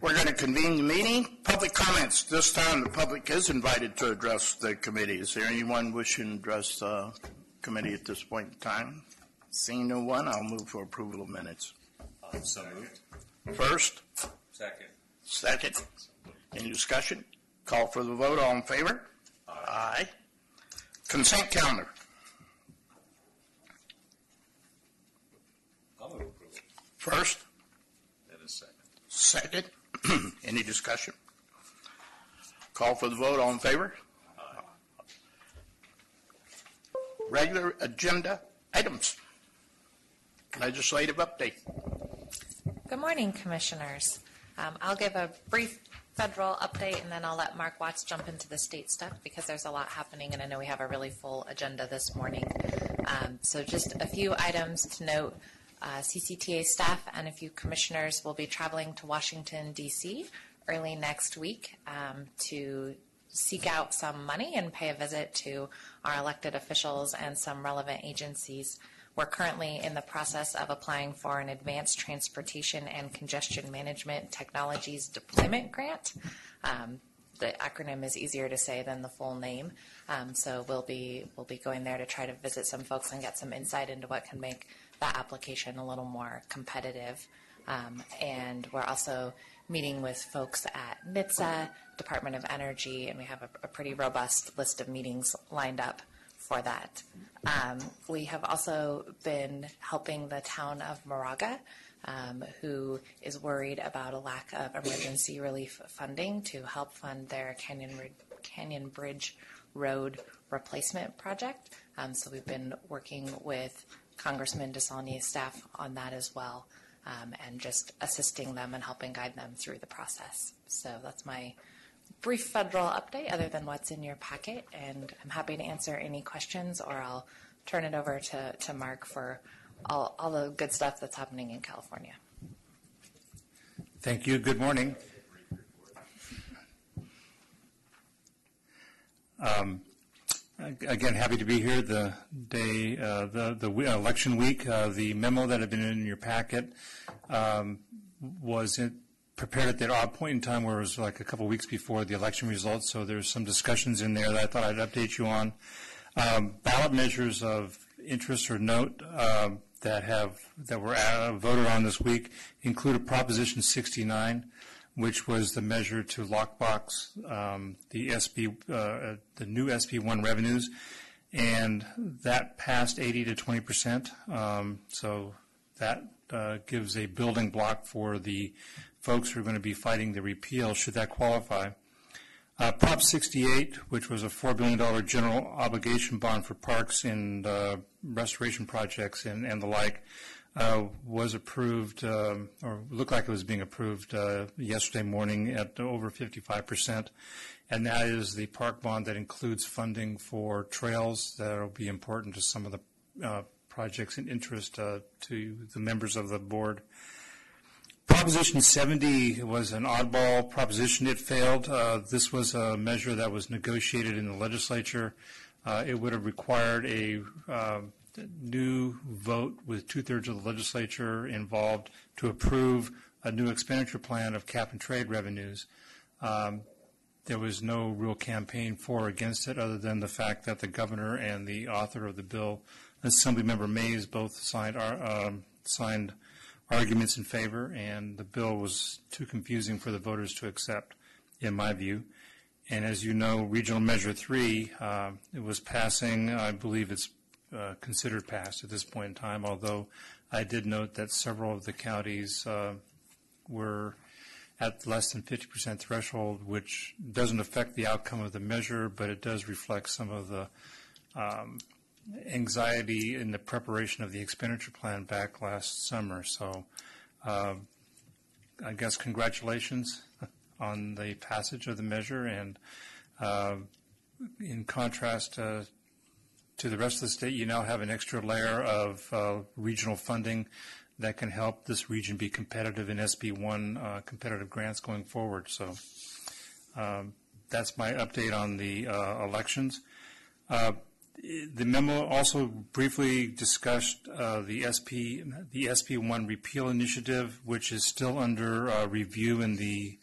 We're going to convene the meeting. Public comments. This time the public is invited to address the committee. Is there anyone wishing to address the committee at this point in time? Seeing no one, I'll move for approval of minutes. So moved. First? Second. Second. Any discussion? Call for the vote. All in favor? Aye. Consent calendar. I'll move approval. First? And a second. Second. Any discussion? Call for the vote. All in favor? Aye. Regular agenda items. Legislative update. Good morning, Commissioners. I'll give a brief federal update, and then I'll let Mark Watts jump into the state stuff because there's a lot happening, and I know we have a really full agenda this morning. So just a few items to note. CCTA staff and a few commissioners will be traveling to Washington, D.C. early next week to seek out some money and pay a visit to our elected officials and some relevant agencies. We're currently in the process of applying for an Advanced Transportation and Congestion Management Technologies Deployment Grant. The acronym is easier to say than the full name. So we'll be going there to try to visit some folks and get some insight into what can make that application a little more competitive. And we're also meeting with folks at NHTSA, Department of Energy, and we have a pretty robust list of meetings lined up for that. We have also been helping the town of Moraga, who is worried about a lack of emergency relief funding to help fund their Canyon Bridge Road replacement project. So we've been working with Congressman DeSaulniers' staff on that as well, and just assisting them and helping guide them through the process. So that's my brief federal update other than what's in your packet, and I'm happy to answer any questions, or I'll turn it over to Mark for all the good stuff that's happening in California. Thank you. Good morning. Again, happy to be here the day, the election week. The memo that had been in your packet was prepared at that odd point in time where it was like a couple weeks before the election results, so there's some discussions in there that I thought I'd update you on. Ballot measures of interest or note that were voted on this week included Proposition 69, which was the measure to lockbox the new SB1 revenues, and that passed 80 to 20%. So that gives a building block for the folks who are going to be fighting the repeal, should that qualify. Prop 68, which was a $4 billion general obligation bond for parks and restoration projects and the like, was approved, or looked like it was being approved yesterday morning at over 55%. And that is the park bond that includes funding for trails that will be important to some of the projects in interest to the members of the board. Proposition 70 was an oddball proposition. It failed. This was a measure that was negotiated in the legislature. It would have required a new vote with 2/3 of the legislature involved to approve a new expenditure plan of cap and trade revenues. There was no real campaign for or against it other than the fact that the governor and the author of the bill, Assemblymember Mays, both signed arguments in favor, and the bill was too confusing for the voters to accept, in my view. And as you know, Regional Measure 3, it was passing. I believe it's considered passed at this point in time, although I did note that several of the counties were at less than 50% threshold, which doesn't affect the outcome of the measure, but it does reflect some of the anxiety in the preparation of the expenditure plan back last summer. So I guess congratulations on the passage of the measure, and in contrast to the rest of the state, you now have an extra layer of regional funding that can help this region be competitive in SB1 competitive grants going forward. So that's my update on the elections. The memo also briefly discussed the SP1 repeal initiative, which is still under review in the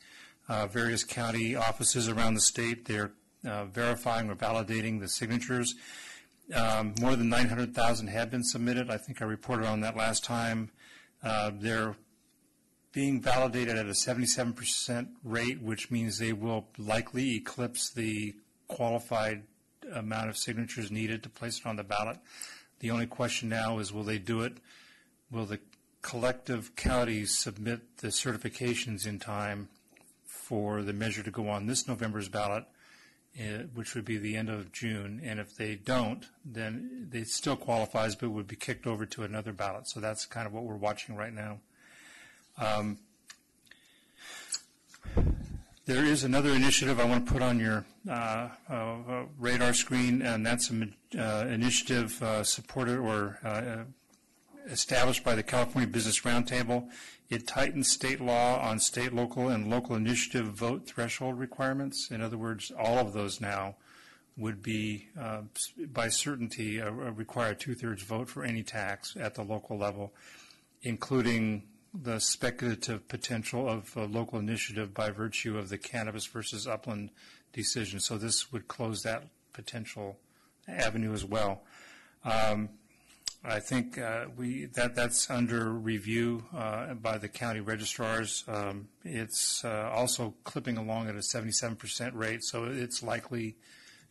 various county offices around the state. They're verifying or validating the signatures. More than 900,000 have been submitted. I think I reported on that last time. They're being validated at a 77% rate, which means they will likely eclipse the qualified amount of signatures needed to place it on the ballot. The only question now is, will they do it? Will the collective counties submit the certifications in time for the measure to go on this November's ballot, which would be the end of June? And if they don't, then it still qualifies, but would be kicked over to another ballot. So that's kind of what we're watching right now. There is another initiative I want to put on your radar screen, and that's an initiative supported or established by the California Business Roundtable. It tightens state law on state, local, and local initiative vote threshold requirements. In other words, all of those now would be, by certainty, require a 2/3 vote for any tax at the local level, including the speculative potential of a local initiative by virtue of the Cannabis versus Upland decision. So this would close that potential avenue as well. I think that's under review by the county registrars. It's also clipping along at a 77% rate, so it's likely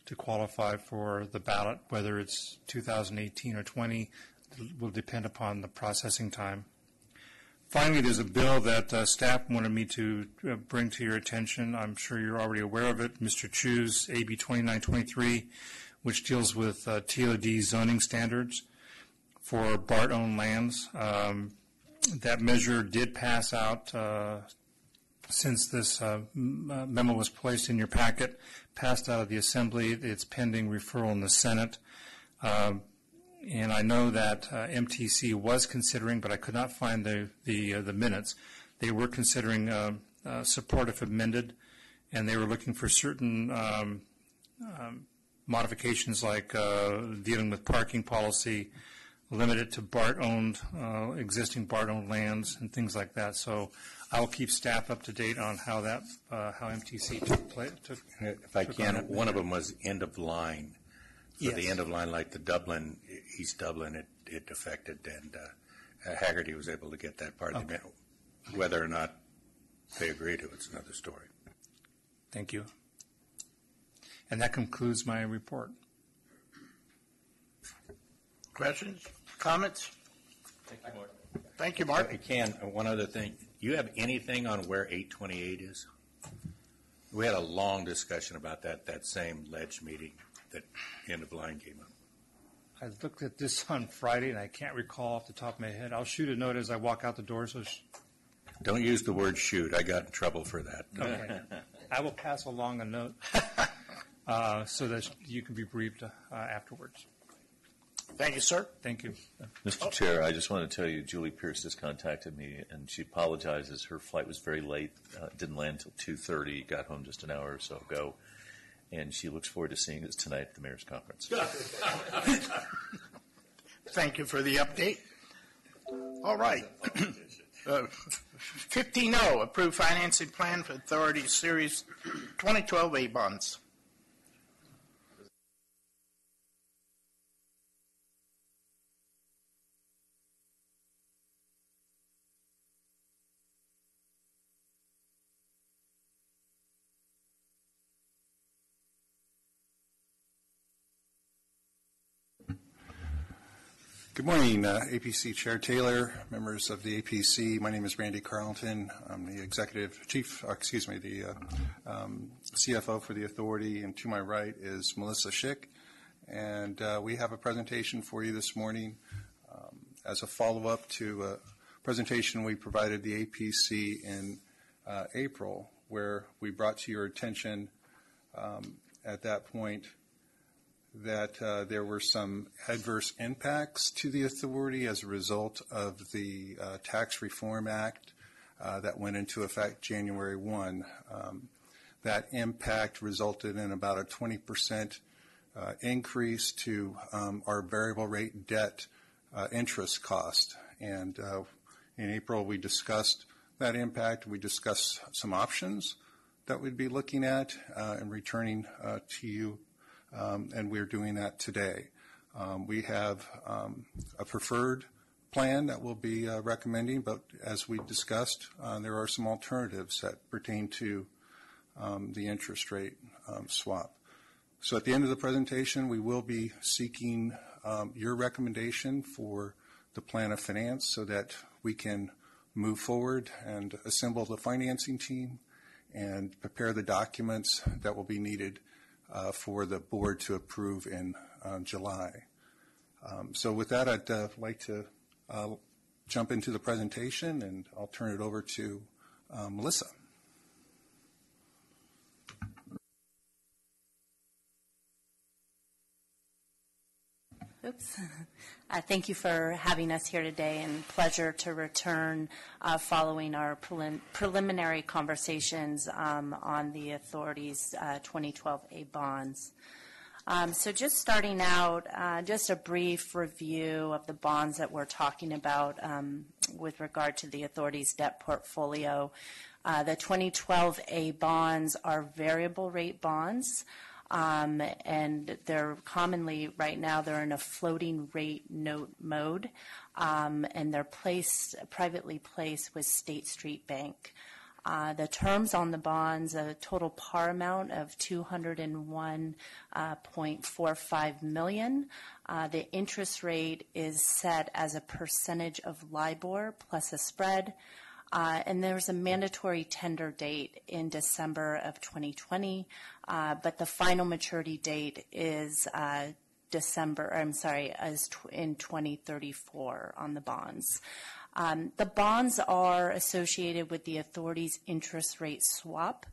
to qualify for the ballot. Whether it's 2018 or 20 will depend upon the processing time. Finally, there's a bill that staff wanted me to bring to your attention. I'm sure you're already aware of it, Mr. Chu's AB 2923, which deals with TOD zoning standards for BART-owned lands. That measure did pass out since this memo was placed in your packet, passed out of the Assembly. It's pending referral in the Senate. And I know that MTC was considering, but I could not find the minutes. They were considering support if amended, and they were looking for certain modifications like dealing with parking policy, limited to BART-owned, existing BART-owned lands, and things like that. So I will keep staff up to date on how that, how MTC took. If I can, one of them was end of line. For Yes. the end of line, like the Dublin, East Dublin, it affected, and Haggerty was able to get that part of the bill. Whether or not they agree to it's another story. Thank you. And that concludes my report. Questions, comments? Thank you, Mark. Thank you, If Mark. I can, one other thing. You have anything on where 828 is? We had a long discussion about that same ledge meeting that end of line came up. I looked at this on Friday, and I can't recall off the top of my head. I'll shoot a note as I walk out the door. So, Don't use the word shoot. I got in trouble for that. okay. I will pass along a note so that you can be briefed afterwards. Thank you, sir. Thank you. Mr. Chair, I just want to tell you, Julie Pierce just contacted me, and she apologizes. Her flight was very late, didn't land until 2:30, got home just an hour or so ago, and she looks forward to seeing us tonight at the mayor's conference. Thank you for the update. All right. 15-0, approved financing plan for Authority Series 2012 A bonds. Good morning, APC Chair Taylor, members of the APC. My name is Randy Carlton. I'm the CFO for the authority, and to my right is Melissa Schick. And we have a presentation for you this morning as a follow-up to a presentation we provided the APC in April, where we brought to your attention at that point that there were some adverse impacts to the authority as a result of the Tax Reform Act that went into effect January 1. That impact resulted in about a 20% increase to our variable rate debt interest cost. And in April, we discussed that impact. We discussed some options that we'd be looking at and returning to you, and we're doing that today. We have a preferred plan that we'll be recommending, but as we discussed, there are some alternatives that pertain to the interest rate swap. So at the end of the presentation, we will be seeking your recommendation for the plan of finance so that we can move forward and assemble the financing team and prepare the documents that will be needed for the board to approve in July. So with that, I'd like to jump into the presentation, and I'll turn it over to Melissa. Oops. Thank you for having us here today, and pleasure to return following our preliminary conversations on the authority's 2012A bonds. So just starting out, just a brief review of the bonds that we're talking about with regard to the authority's debt portfolio. The 2012A bonds are variable rate bonds. And they're commonly, right now, they're in a floating rate note mode, and they're privately placed with State Street Bank. The terms on the bonds, a total par amount of $201.45 million. The interest rate is set as a percentage of LIBOR plus a spread. And there's a mandatory tender date in December of 2020, but the final maturity date is in 2034 on the bonds. The bonds are associated with the authority's interest rate swap.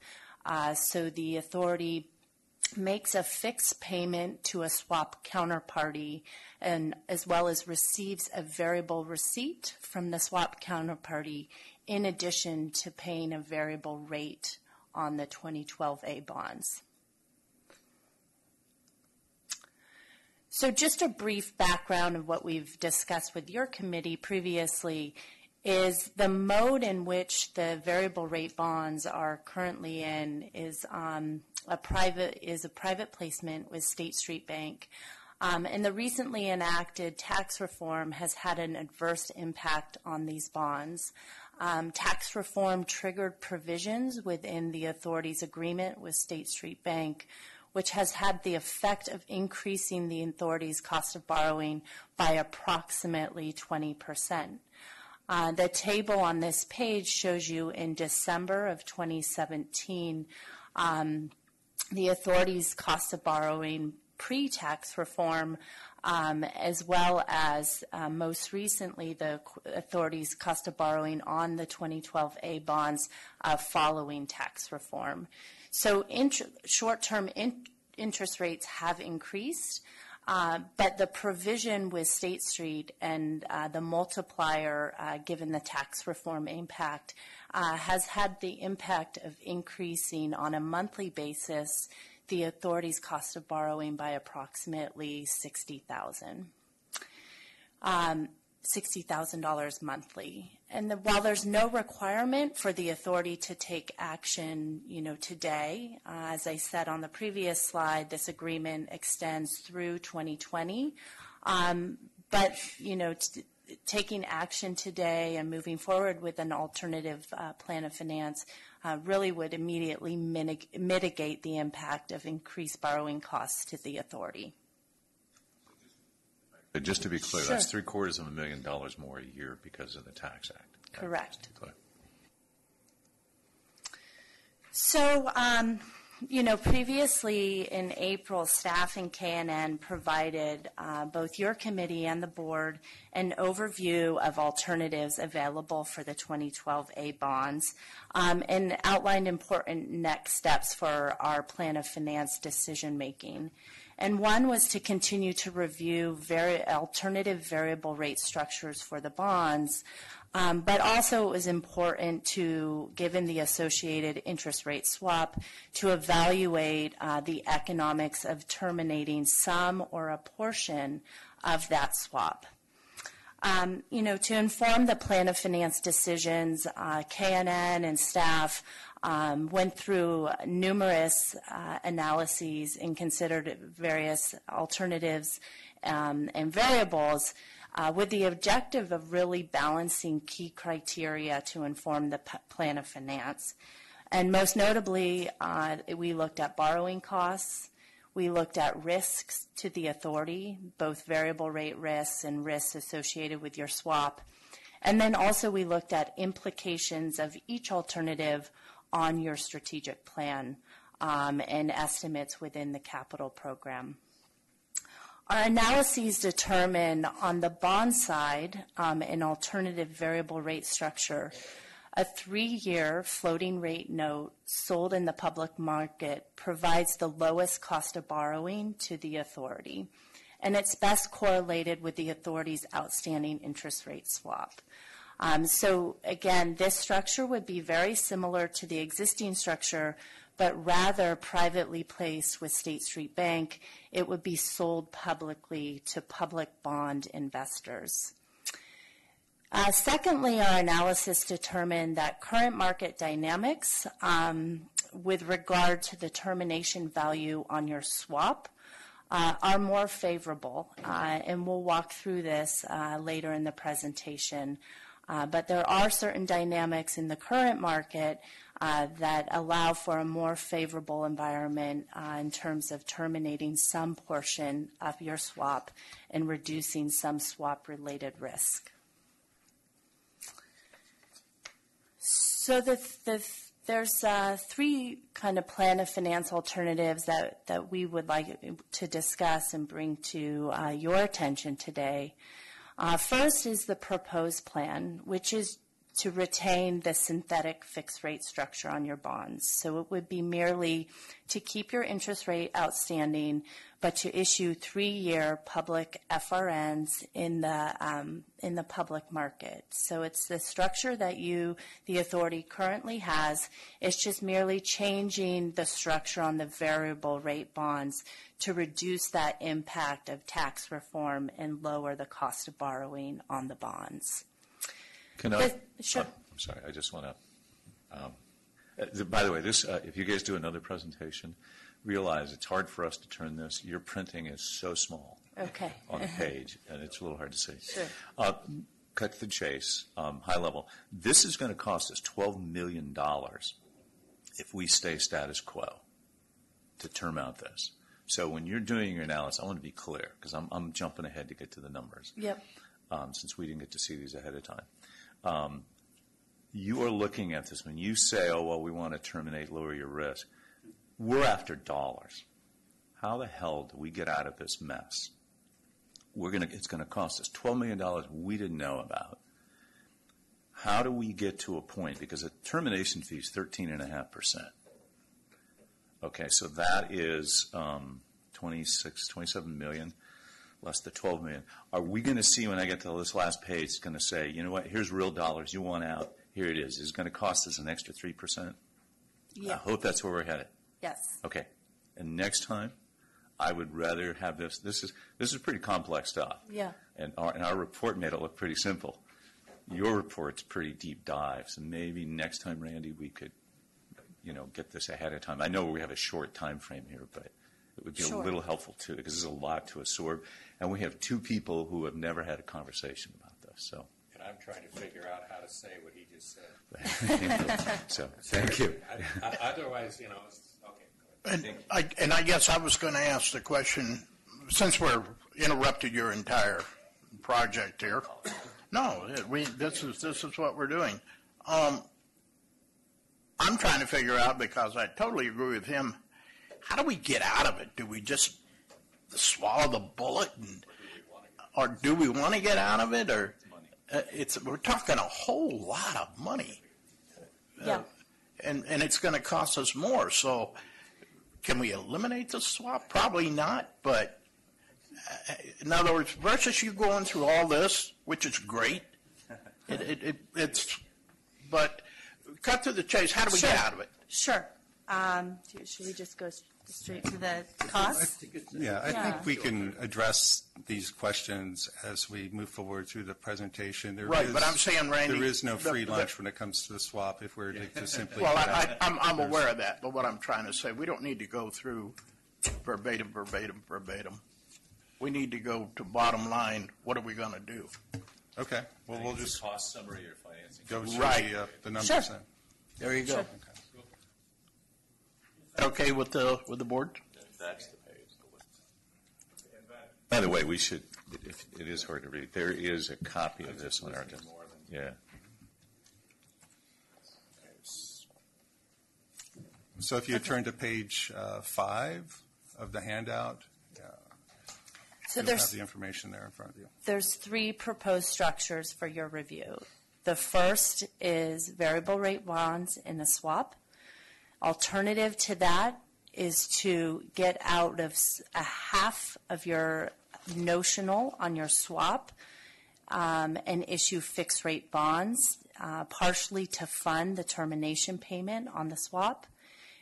So the authority makes a fixed payment to a swap counterparty, and as well as receives a variable receipt from the swap counterparty in addition to paying a variable rate on the 2012A bonds. So just a brief background of what we've discussed with your committee previously is the mode in which the variable rate bonds are currently in is a private placement with State Street Bank. And the recently enacted tax reform has had an adverse impact on these bonds. Tax reform triggered provisions within the authority's agreement with State Street Bank, which has had the effect of increasing the authority's cost of borrowing by approximately 20%. The table on this page shows you in December of 2017, the authority's cost of borrowing pre-tax reform, as well as most recently the authority's cost of borrowing on the 2012A bonds following tax reform. So short-term interest rates have increased, but the provision with State Street and the multiplier given the tax reform impact has had the impact of increasing on a monthly basis the authority's cost of borrowing by approximately $60,000 monthly. And while there's no requirement for the authority to take action, today, as I said on the previous slide, this agreement extends through 2020. But, taking action today and moving forward with an alternative plan of finance really would immediately mitigate the impact of increased borrowing costs to the authority. But just to be clear, Sure. That's $750,000 more a year because of the Tax Act. Correct. Go ahead. So, previously in April, staff and KNN provided both your committee and the board an overview of alternatives available for the 2012A bonds and outlined important next steps for our plan of finance decision making. And one was to continue to review alternative variable rate structures for the bonds, but also it was important to, given the associated interest rate swap, to evaluate the economics of terminating some or a portion of that swap. To inform the plan of finance decisions, KNN and staff went through numerous analyses and considered various alternatives and variables with the objective of really balancing key criteria to inform the plan of finance. And most notably, we looked at borrowing costs. We looked at risks to the authority, both variable rate risks and risks associated with your swap. And then also we looked at implications of each alternative on your strategic plan and estimates within the capital program. Our analyses determine on the bond side an alternative variable rate structure. A 3-year floating rate note sold in the public market provides the lowest cost of borrowing to the authority, and it's best correlated with the authority's outstanding interest rate swap. So again, this structure would be very similar to the existing structure, but rather privately placed with State Street Bank, it would be sold publicly to public bond investors. Secondly, our analysis determined that current market dynamics with regard to the termination value on your swap are more favorable, and we'll walk through this later in the presentation. But there are certain dynamics in the current market that allow for a more favorable environment in terms of terminating some portion of your swap and reducing some swap-related risk. So there's 3 kind of plan of finance alternatives that we would like to discuss and bring to your attention today. First is the proposed plan, which is to retain the synthetic fixed rate structure on your bonds. So it would be merely to keep your interest rate outstanding, but to issue 3-year public FRNs in the public market. So it's the structure that the authority currently has. It's just merely changing the structure on the variable rate bonds to reduce that impact of tax reform and lower the cost of borrowing on the bonds. Can I? Sure. Sorry, I just want to. By the way, this if you guys do another presentation, realize it's hard for us to turn this. Your printing is so small on the page, and it's a little hard to see. Sure. Cut to the chase, high level. This is going to cost us $12 million if we stay status quo to term out this. So when you're doing your analysis, I want to be clear because I'm jumping ahead to get to the numbers. Yep. Since we didn't get to see these ahead of time. You are looking at this when you say, oh, well, we want to terminate, lower your risk. We're after dollars. How the hell do we get out of this mess? It's going to cost us $12 million we didn't know about. How do we get to a point? Because a termination fee is 13.5%. Okay, so that is 27 million. Less the 12 million. Are we going to see when I get to this last page, it's going to say, you know what, here's real dollars you want out, here it is. It's going to cost us an extra 3%? Yeah. I hope that's where we're headed. Yes. Okay. And next time, I would rather have this. This is pretty complex stuff. Yeah. And our report made it look pretty simple. Your report's pretty deep dive. So maybe next time, Randy, we could, get this ahead of time. I know we have a short time frame here, but it would be a little helpful too, because there's a lot to absorb. And we have 2 people who have never had a conversation about this. So. And I'm trying to figure out how to say what he just said. So, thank you. Otherwise, it's okay. And I guess I was going to ask the question, since we're interrupted your entire project here. No, this is what we're doing. I'm trying to figure out, because I totally agree with him, how do we get out of it? Do we just swallow the bullet, or do we want to get out of it? Or we're talking a whole lot of money, Yeah. and it's going to cost us more. So can we eliminate the swap? Probably not, but in other words, versus you going through all this, which is great, but cut to the chase, how do we get out of it? Sure. Should we just go straight to the costs? I think we can address these questions as we move forward through the presentation. Right, but I'm saying, Randy, there is no free lunch when it comes to the swap if we're to simply. Well, I'm aware of that, but what I'm trying to say, we don't need to go through verbatim. We need to go to bottom line, what are we going to do? Okay, well, we'll just Cost summary or financing. go through Right. the numbers Sure. then. There you go. Sure. Okay with the board? That's the page. By the way, we should, it is hard to read, there is a copy of this on our, yeah. So if you turn to page 5 of the handout, So you'll have the information there in front of you. there's 3 proposed structures for your review. The first is variable rate bonds in the swap. Alternative to that is to get out of a half of your notional on your swap and issue fixed rate bonds, partially to fund the termination payment on the swap.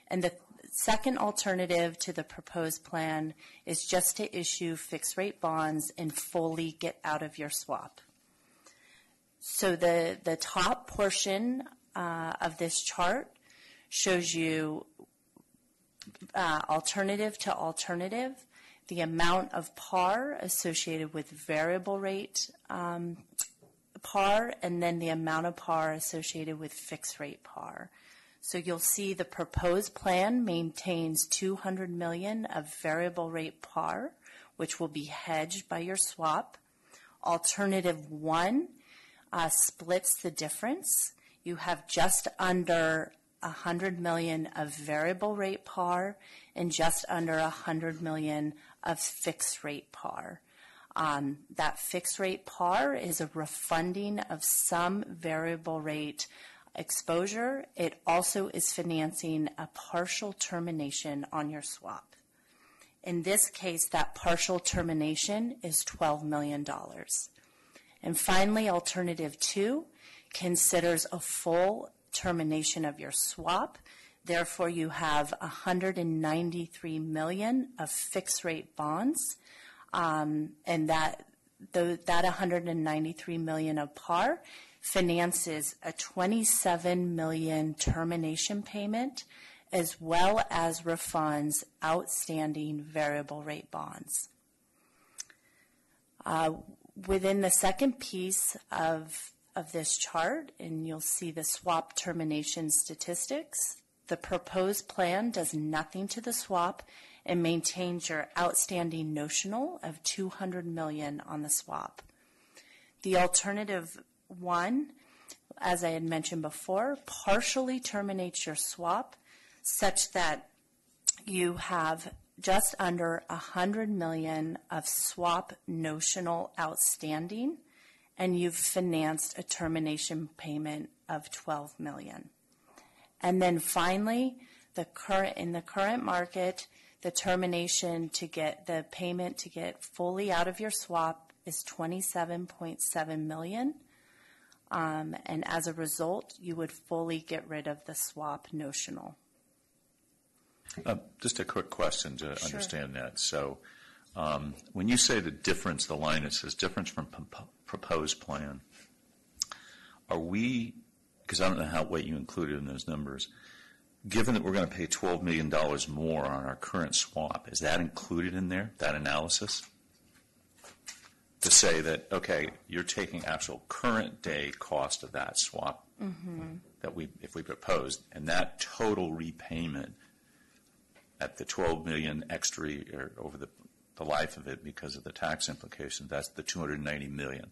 And the second alternative to the proposed plan is just to issue fixed rate bonds and fully get out of your swap. So the top portion of this chart shows you alternative to alternative, the amount of par associated with variable rate par, and then the amount of par associated with fixed rate par. So you'll see the proposed plan maintains $200 million of variable rate par, which will be hedged by your swap. Alternative 1 splits the difference. You have just under $100 million of variable rate par and just under $100 million of fixed rate par. That fixed rate par is a refunding of some variable rate exposure. It also is financing a partial termination on your swap. In this case, that partial termination is $12 million. And finally, alternative 2 considers a full termination of your swap. Therefore, you have $193 million of fixed rate bonds, and that $193 million of par finances a $27 million termination payment, as well as refunds outstanding variable rate bonds. Within the second piece of this chart, and you'll see the swap termination statistics, the proposed plan does nothing to the swap and maintains your outstanding notional of $200 million on the swap. The alternative 1, as I had mentioned before, partially terminates your swap such that you have just under $100 million of swap notional outstanding, and you've financed a termination payment of $12 million. And then finally, in the current market, the termination to get the payment to get fully out of your swap is $27.7 million. And as a result, you would fully get rid of the swap notional. Just a quick question to understand that. So when you say the difference, the line that says difference from proposed plan, are we, because I don't know what you included in those numbers, given that we're going to pay $12 million more on our current swap, is that included in there, that analysis? To say that, okay, you're taking actual current day cost of that swap that if we proposed, and that total repayment at the $12 million extra or over the life of it because of the tax implications, that's the $290 million.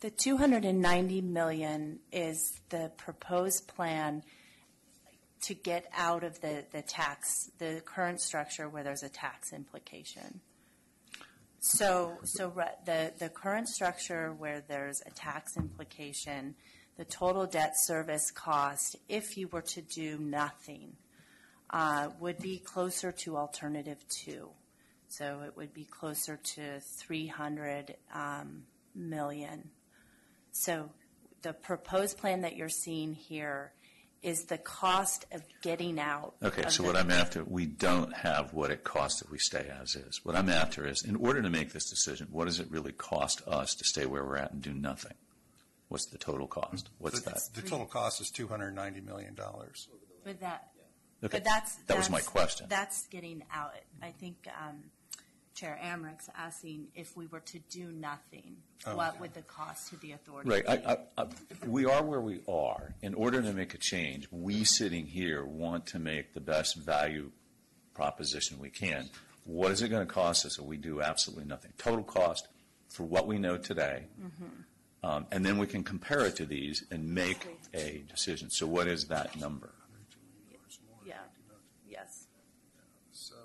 The $290 million is the proposed plan to get out of the current structure where there's a tax implication. So the current structure where there's a tax implication, the total debt service cost, if you were to do nothing, would be closer to alternative 2. So it would be closer to 300 million. So the proposed plan that you're seeing here is the cost of getting out. Okay, of so the- what I'm after, we don't have what it costs if we stay as is. What I'm after is, in order to make this decision, what does it really cost us to stay where we're at and do nothing? What's the total cost? What's that? The total cost is $290 million. But that, Okay, but that's. that was my that's- question. That's getting out. I think Chair Amrick's asking if we were to do nothing, what would the cost to the authority Right. be? We are where we are. In order to make a change, we sitting here want to make the best value proposition we can. What is it going to cost us if we do absolutely nothing? Total cost for what we know today. And then we can compare it to these and make a decision. So what is that number? Yeah, yes. So,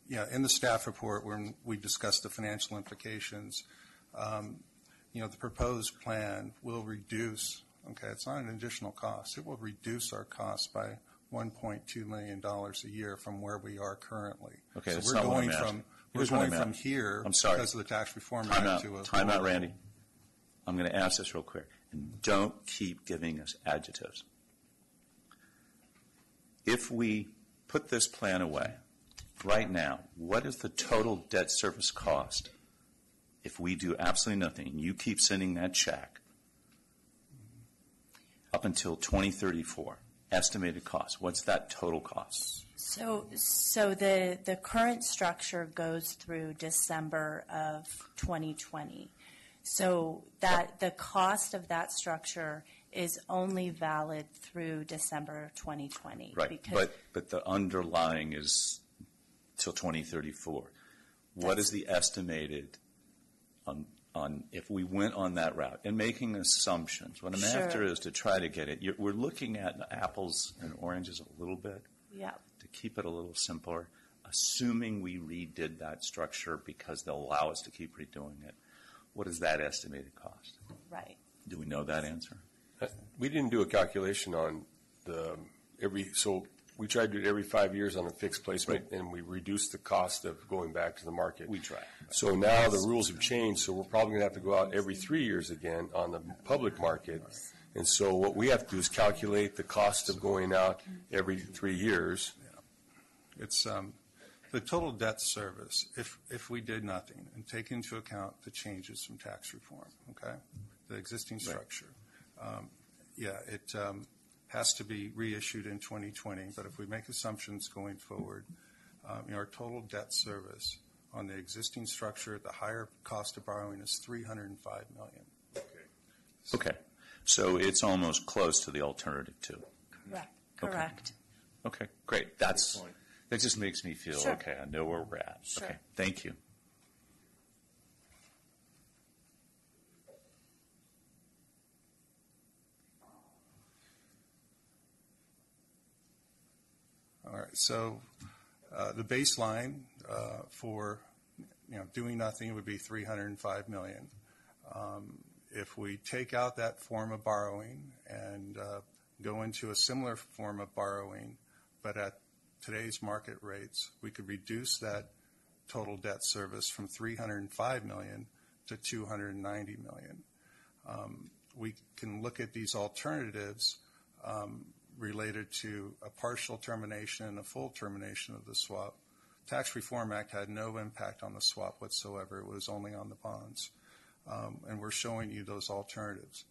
yeah, in the staff report, when we discussed the financial implications, the proposed plan will reduce, okay, it's not an additional cost. It will reduce our costs by $1.2 million a year from where we are currently. Okay, so that's we're not what going I'm asking. from Here's we're what going I'm from asking. here I'm sorry. because of the Tax Reform Time Act out, to a time out, Randy. I'm going to ask this real quick. And don't keep giving us adjectives. If we put this plan away, right now, what is the total debt service cost if we do absolutely nothing and you keep sending that check up until 2034? Estimated cost. What's that total cost? So the current structure goes through December of 2020. So that the cost of that structure is only valid through December of 2020. Right, because but the underlying is till 2034. What is the estimated on if we went on that route and making assumptions? What I'm Sure. after is to try to get it. We're looking at apples and oranges a little bit Yeah. to keep it a little simpler, assuming we redid that structure because they'll allow us to keep redoing it. What is that estimated cost? Right. Do we know that answer? We didn't do a calculation on so we tried to do it every 5 years on a fixed placement, and we reduced the cost of going back to the market. We tried. So now the rules have changed, so we're probably going to have to go out every 3 years again on the public market. And so what we have to do is calculate the cost of going out every 3 years. It's the total debt service, if we did nothing and take into account the changes from tax reform, okay, the existing structure. It has to be reissued in 2020, but if we make assumptions going forward, our total debt service on the existing structure at the higher cost of borrowing is $305 million. Okay. So it's almost close to the alternative too. Correct. Okay, great. That just makes me feel, Sure. okay, I know where we're at. Sure. Okay, thank you. All right, so the baseline for doing nothing would be $305 million. If we take out that form of borrowing and go into a similar form of borrowing, but at today's market rates, we could reduce that total debt service from $305 million to $290 million. We can look at these alternatives related to a partial termination and a full termination of the swap. Tax Reform Act had no impact on the swap whatsoever. It was only on the bonds. And we're showing you those alternatives.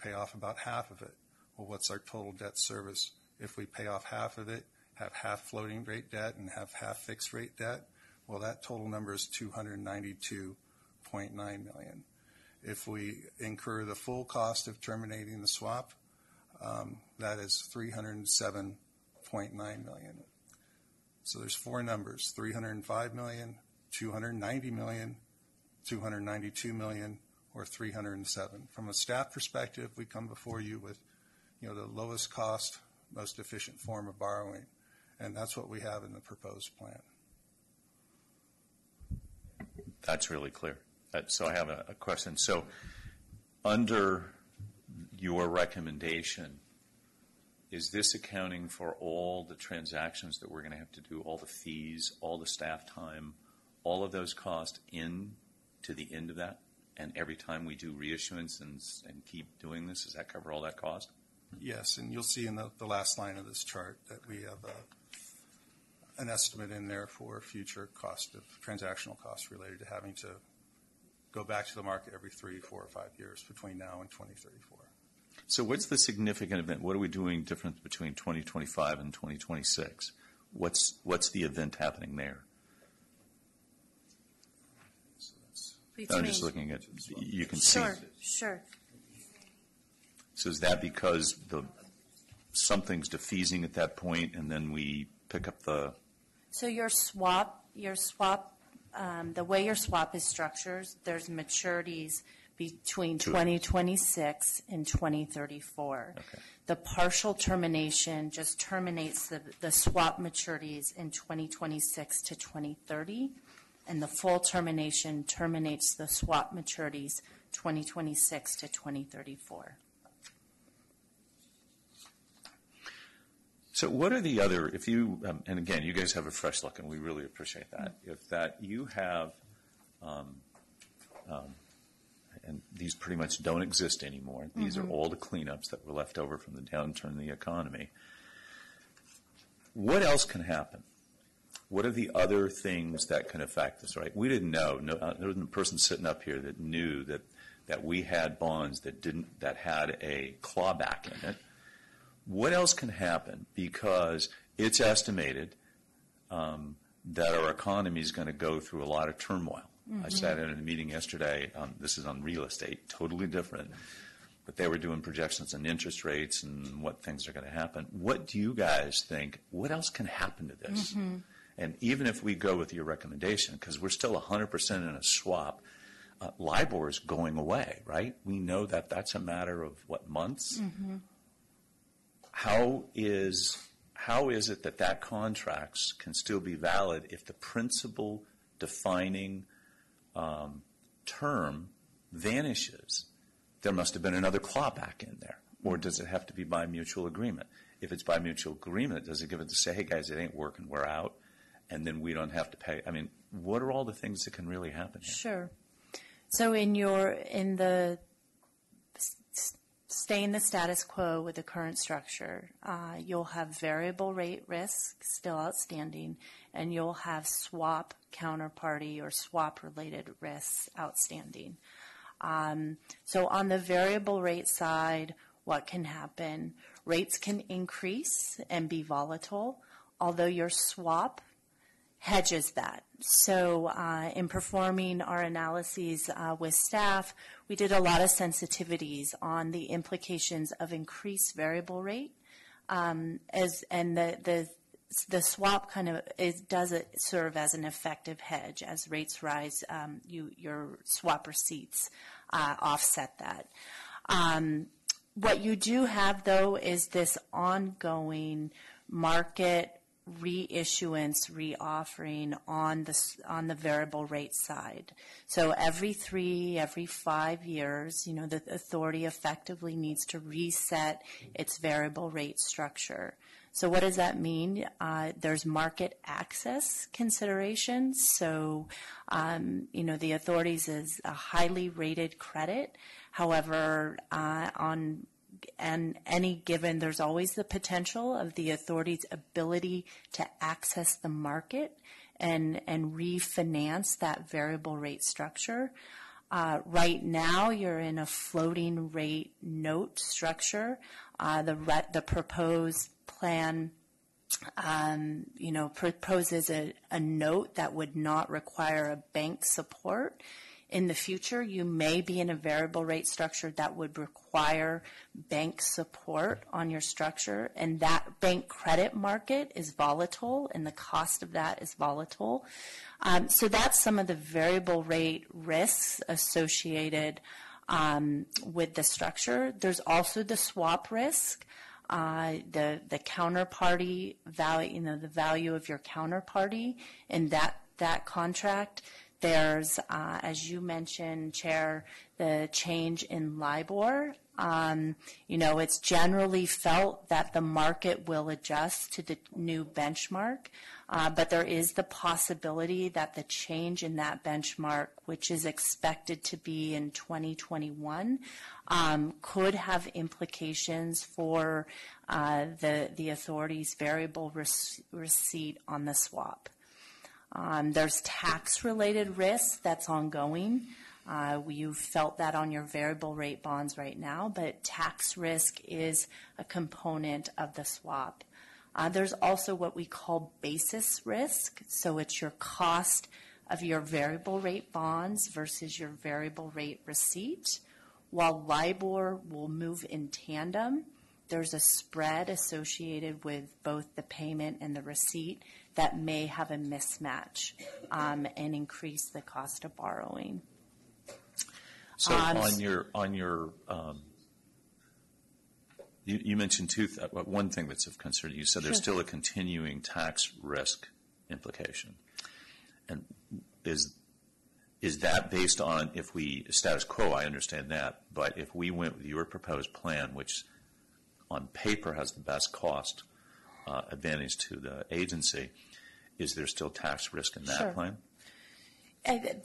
Pay off about half of it. Well, what's our total debt service if we pay off half of it, have half floating rate debt and have half fixed rate debt? Well, that total number is $292.9 million. If we incur the full cost of terminating the swap, that is $307.9 million. So there's four numbers: $305 million, $290 million, $292 million, or $307. From a staff perspective, we come before you with, the lowest cost, most efficient form of borrowing, and that's what we have in the proposed plan. That's really clear. So I have a question. So under your recommendation, is this accounting for all the transactions that we're going to have to do, all the fees, all the staff time, all of those costs in to the end of that? And every time we do reissuance and keep doing this, does that cover all that cost? Yes, and you'll see in the last line of this chart that we have an estimate in there for future cost of transactional costs related to having to go back to the market every 3, 4, or 5 years between now and 2034. So what's the significant event? What are we doing different between 2025 and 2026? What's the event happening there? I'm just looking at, you can see. Sure. So is that because something's defeasing at that point, and then we pick up the? So your swap, the way your swap is structured, there's maturities between 2026 and 2034. Okay. The partial termination just terminates the swap maturities in 2026 to 2030, and the full termination terminates the swap maturities 2026 to 2034. So what are the other, if you, and again, you guys have a fresh look, and we really appreciate that. If that you have, and these pretty much don't exist anymore. These are all the cleanups that were left over from the downturn in the economy. What else can happen? What are the other things that can affect us, right? We didn't know. There wasn't a person sitting up here that knew that we had bonds that had a clawback in it. What else can happen? Because it's estimated that our economy is going to go through a lot of turmoil. I sat in a meeting yesterday. This is on real estate, totally different. But they were doing projections on interest rates and what things are going to happen. What do you guys think? What else can happen to this? And even if we go with your recommendation, because we're still 100% in a swap, LIBOR is going away, right? We know that that's a matter of, what, months? How is it that contracts can still be valid if the principal defining term vanishes? There must have been another clawback in there. Or does it have to be by mutual agreement? If it's by mutual agreement, does it give it to say, hey, guys, it ain't working, we're out, and then we don't have to pay? I mean, what are all the things that can really happen here? Sure. So stay in the status quo with the current structure. You'll have variable rate risk still outstanding, and you'll have swap counterparty or swap-related risks outstanding. So on the variable rate side, what can happen? Rates can increase and be volatile, although your swap hedges that. So in performing our analyses with staff, we did a lot of sensitivities on the implications of increased variable rate, and the swap kind of does serve as an effective hedge. As rates rise, your swap receipts offset that. What you do have, though, is this ongoing market reissuance, reoffering on the variable rate side. So every 5 years, the authority effectively needs to reset its variable rate structure. So what does that mean? There's market access considerations. So, the authorities is a highly rated credit. However, there's always the potential of the authority's ability to access the market and refinance that variable rate structure. Right now, you're in a floating rate note structure. The proposed plan, proposes a note that would not require a bank support. In the future, you may be in a variable rate structure that would require bank support on your structure, and that bank credit market is volatile, and the cost of that is volatile. So that's some of the variable rate risks associated with the structure. There's also the swap risk, the counterparty value, the value of your counterparty in that contract. There's, as you mentioned, Chair, the change in LIBOR It's generally felt that the market will adjust to the new benchmark, but there is the possibility that the change in that benchmark, which is expected to be in 2021, could have implications for the authority's variable receipt on the swap. There's tax-related risk that's ongoing. You've felt that on your variable rate bonds right now, but tax risk is a component of the swap. There's also what we call basis risk. So it's your cost of your variable rate bonds versus your variable rate receipt. While LIBOR will move in tandem, there's a spread associated with both the payment and the receipt that may have a mismatch and increase the cost of borrowing. So you mentioned one thing that's of concern. You said there's still a continuing tax risk implication, and is that based on if we status quo? I understand that, but if we went with your proposed plan, which on paper has the best cost advantage to the agency, is there still tax risk in that plan?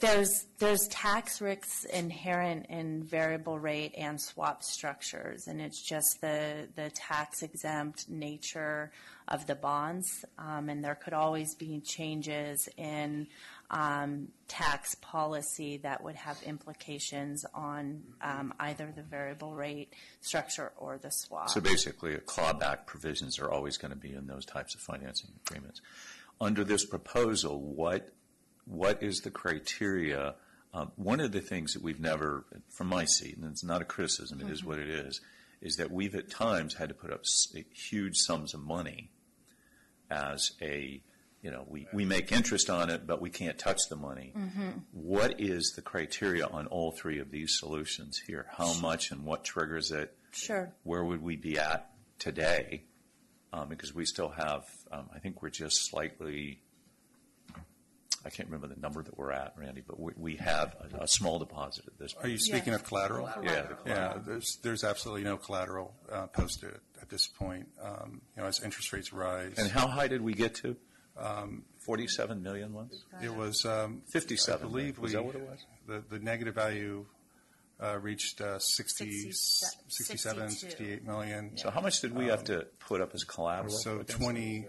There's tax risks inherent in variable rate and swap structures, and it's just the tax-exempt nature of the bonds, and there could always be changes in tax policy that would have implications on either the variable rate structure or the swap. So basically, clawback provisions are always going to be in those types of financing agreements. Under this proposal, what is the criteria? One of the things that we've never, from my seat, and it's not a criticism, it is what it is that we've at times had to put up huge sums of money as we make interest on it, but we can't touch the money. What is the criteria on all three of these solutions here? How much and what triggers it? Sure. Where would we be at today? Because we still have, I think we're just slightly, I can't remember the number that we're at, Randy, but we have a small deposit at this point. Are you speaking of collateral? Yeah. Yeah, there's absolutely no collateral posted at this point. As interest rates rise. And how high did we get to? 47 million once? It was 57. I believe was that what it was? The negative value reached 67, 68 million. So how much did we have to put up as collateral? So 20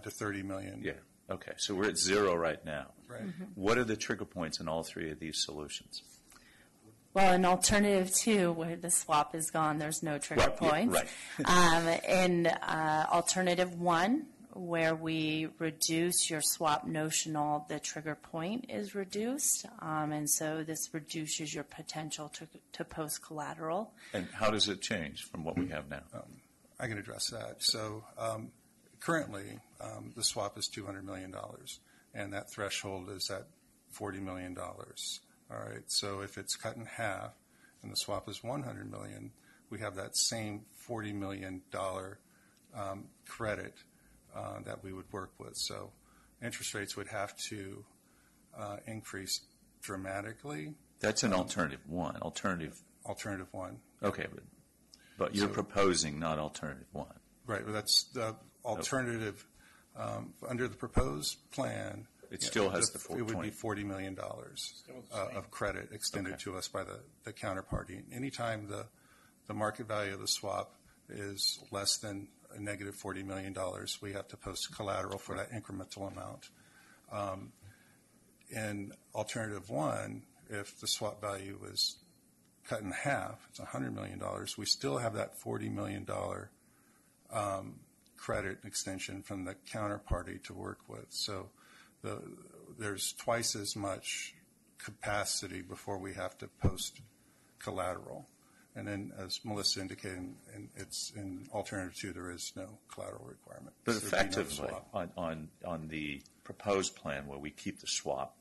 to 30 million. Yeah. Okay. So we're at zero right now. Right. What are the trigger points in all three of these solutions? Well, in alternative two, where the swap is gone, there's no trigger points. Yeah, right. In alternative one, where we reduce your swap notional, the trigger point is reduced, and so this reduces your potential to post collateral. And how does it change from what we have now? I can address that. So currently, the swap is $200 million, and that threshold is at $40 million. All right. So if it's cut in half, and the swap is $100 million, we have that same $40 million credit that we would work with. So interest rates would have to increase dramatically. That's an alternative one. Alternative one. Okay, but you're proposing not alternative one. Right. Well, that's the alternative. Under the proposed plan, it still has the it would be $40 million of credit extended to us by the counterparty. Anytime the market value of the swap is less than a negative $40 million, we have to post collateral for that incremental amount. In alternative one, if the swap value is cut in half, it's $100 million, we still have that $40 million credit extension from the counterparty to work with. So there's twice as much capacity before we have to post collateral. And then, as Melissa indicated, it's in alternative two, there is no collateral requirement. But effectively, on the proposed plan where we keep the swap,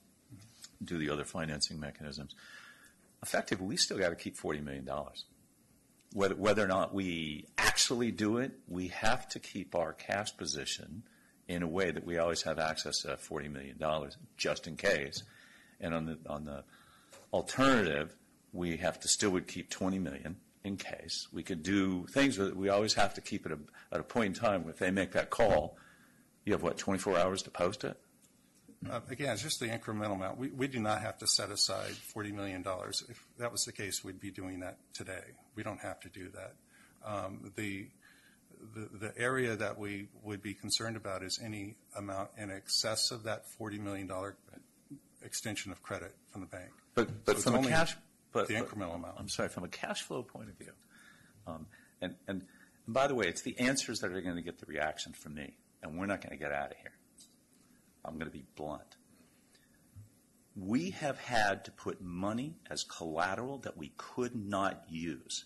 do the other financing mechanisms, effectively, we still got to keep $40 million. Whether or not we actually do it, we have to keep our cash position in a way that we always have access to $40 million, just in case. And on the alternative, we have to still would keep $20 million in case. We could do things that we always have to keep at a point in time. If they make that call, you have, 24 hours to post it? Again, it's just the incremental amount. We do not have to set aside $40 million. If that was the case, we'd be doing that today. We don't have to do that. The area that we would be concerned about is any amount in excess of that $40 million extension of credit from the bank. But So from a cash, the incremental amount. I'm sorry, from a cash flow point of view, and by the way, it's the answers that are going to get the reaction from me, and we're not going to get out of here. I'm going to be blunt. We have had to put money as collateral that we could not use,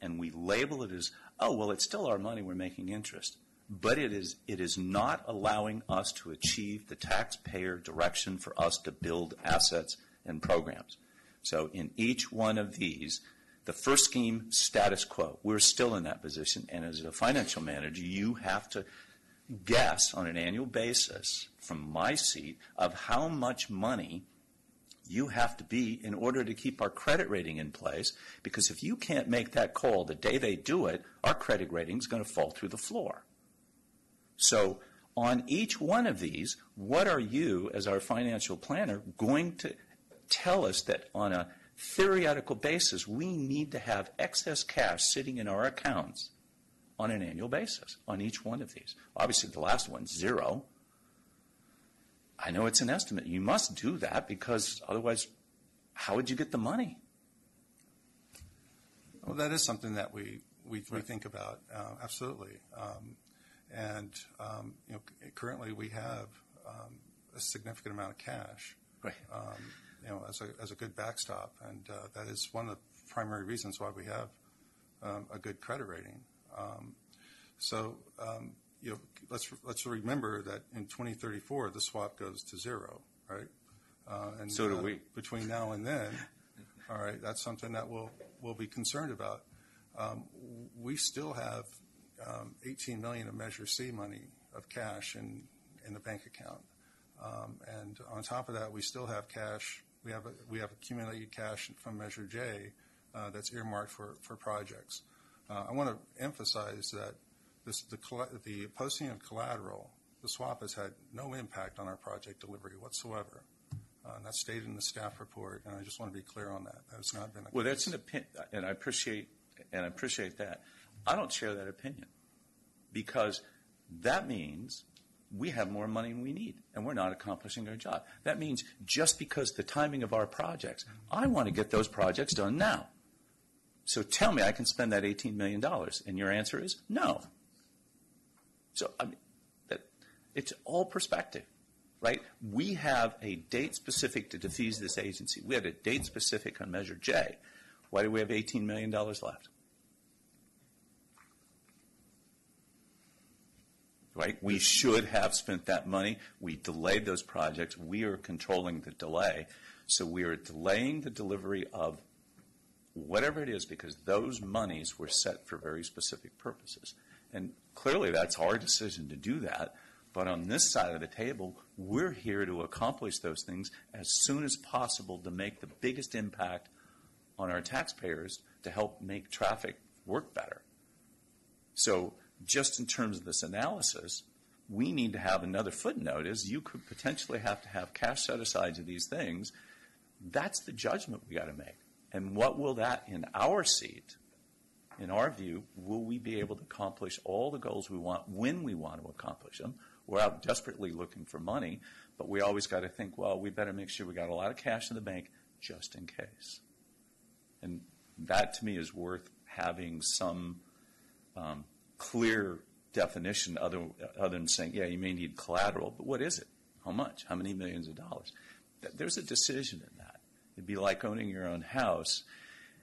and we label it as, oh, well, it's still our money, we're making interest. But it is not allowing us to achieve the taxpayer direction for us to build assets and programs. So in each one of these, the first scheme, status quo. We're still in that position, and as a financial manager, you have to guess on an annual basis from my seat of how much money you have to be in order to keep our credit rating in place, because if you can't make that call the day they do it, our credit rating is going to fall through the floor. So on each one of these, what are you, as our financial planner, going to tell us that on a theoretical basis we need to have excess cash sitting in our accounts on an annual basis on each one of these? Obviously, the last one's 0. I know it's an estimate. You must do that, because otherwise, how would you get the money? Well, that is something that we think about, absolutely. Currently we have a significant amount of cash, Right. As a good backstop, and that is one of the primary reasons why we have a good credit rating. Let's remember that in 2034 the swap goes to 0, right? And so do we. Between now and then, all right, that's something that we'll be concerned about. We still have $18 million of Measure C money of cash in the bank account, and on top of that, we still have cash. We have accumulated cash from Measure J that's earmarked for projects. I want to emphasize that the posting of collateral, the swap has had no impact on our project delivery whatsoever. And that's stated in the staff report, and I just want to be clear on that. That has not been a Well, case. that's an opinion, and I appreciate that. I don't share that opinion, because that means we have more money than we need, and we're not accomplishing our job. That means just because the timing of our projects, I want to get those projects done now. So tell me I can spend that $18 million, and your answer is no. So it's all perspective, right? We have a date specific to defease this agency. We had a date specific on Measure J. Why do we have $18 million left? Right? We should have spent that money. We delayed those projects. We are controlling the delay. So we are delaying the delivery of whatever it is, because those monies were set for very specific purposes. And clearly that's our decision to do that. But on this side of the table, we're here to accomplish those things as soon as possible to make the biggest impact on our taxpayers to help make traffic work better. So just in terms of this analysis, we need to have another footnote, is you could potentially have to have cash set aside to these things. That's the judgment we got to make. And what will that, in our seat, in our view, will we be able to accomplish all the goals we want when we want to accomplish them? We're out desperately looking for money, but we always got to think, well, we better make sure we got a lot of cash in the bank just in case. And that, to me, is worth having some clear definition other than saying, yeah, you may need collateral, but what is it? How much? How many millions of dollars? There's a decision in that. It'd be like owning your own house,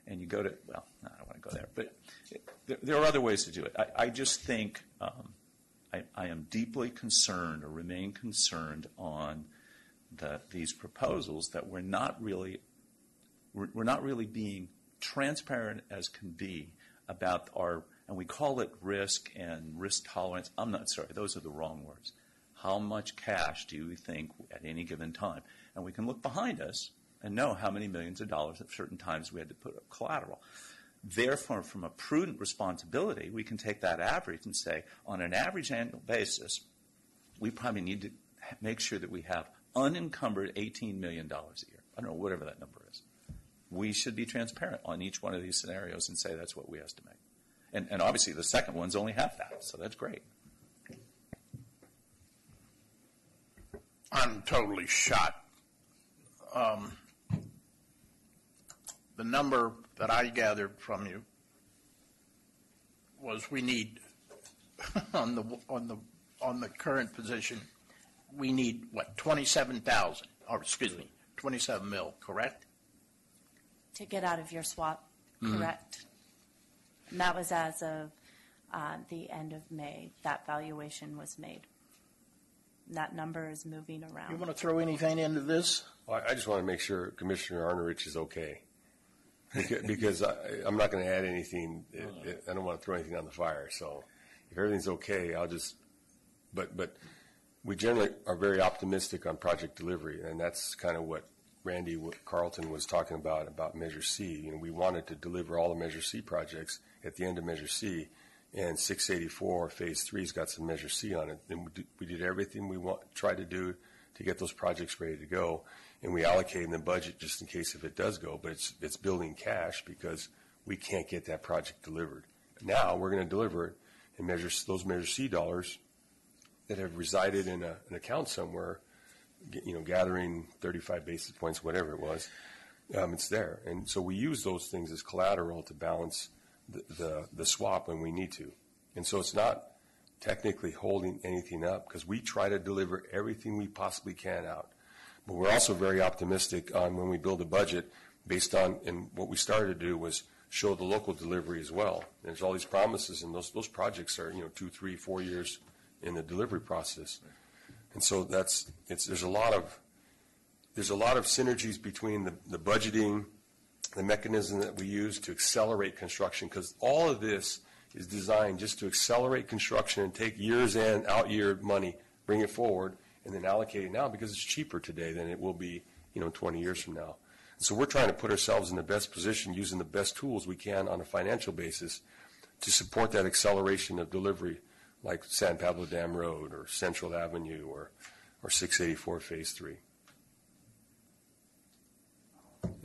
and you go to, well, I don't want to go there, but there are other ways to do it. I just think I am deeply concerned, or remain concerned, on these proposals that we're not really being transparent as can be about our, and we call it risk and risk tolerance. I'm not sorry, those are the wrong words. How much cash do you think at any given time? And we can look behind us and know how many millions of dollars at certain times we had to put up collateral. Therefore, from a prudent responsibility, we can take that average and say, on an average annual basis, we probably need to make sure that we have unencumbered $18 million a year. I don't know, whatever that number is. We should be transparent on each one of these scenarios and say that's what we estimate. And obviously the second one's only half that, so that's great. I'm totally shot. The number that I gathered from you was we need on the current position, we need what, 27,000, or excuse me, 27 mil, correct? To get out of your swap, correct. And that was as of the end of May, that valuation was made. And that number is moving around. You want to throw anything into this? Well, I just want to make sure Commissioner Arnerich is okay. Because I'm not going to add anything. I don't want to throw anything on the fire. So if everything's okay, I'll just, but we generally are very optimistic on project delivery. And that's kind of what Randy Carlton was talking about Measure C. You know, we wanted to deliver all the Measure C projects at the end of Measure C. And 684 Phase 3's got some Measure C on it. And we did everything we tried to do to get those projects ready to go. And we allocated the budget just in case if it does go, but it's building cash because we can't get that project delivered. Now we're going to deliver it and those Measure C dollars that have resided in an account somewhere, you know, gathering 35 basis points, whatever it was, it's there. And so we use those things as collateral to balance the swap when we need to. And so it's not technically holding anything up because we try to deliver everything we possibly can out. But we're also very optimistic on when we build a budget based on, and what we started to do was show the local delivery as well. There's all these promises, and those projects are, 2, 3, 4 years in the delivery process. And so there's a lot of synergies between the budgeting, the mechanism that we use to accelerate construction, because all of this is designed just to accelerate construction and take years and out year money, bring it forward, and then allocate it now because it's cheaper today than it will be, 20 years from now. So we're trying to put ourselves in the best position using the best tools we can on a financial basis to support that acceleration of delivery, like San Pablo Dam Road or Central Avenue or 684 Phase 3.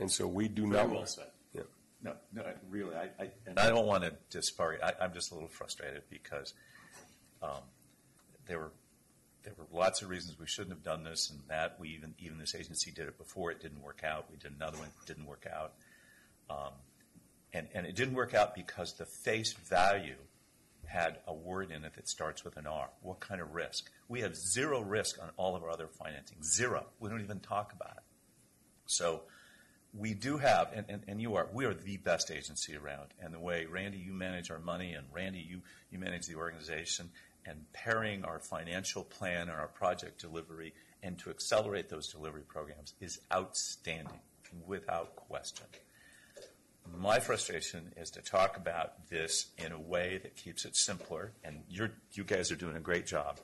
And so we do not. Very well said. Yeah. No, really, and I don't want to disparage. I'm just a little frustrated because there were lots of reasons we shouldn't have done this, and that we even this agency did it before. It didn't work out. We did another one. It didn't work out. And it didn't work out because the face value had a word in it that starts with an R. What kind of risk? We have zero risk on all of our other financing. Zero. We don't even talk about it. So we do have, and we are the best agency around. And the way, Randy, you manage our money, and Randy, you manage the organization, and pairing our financial plan and our project delivery and to accelerate those delivery programs is outstanding, without question. My frustration is to talk about this in a way that keeps it simpler, and you guys are doing a great job.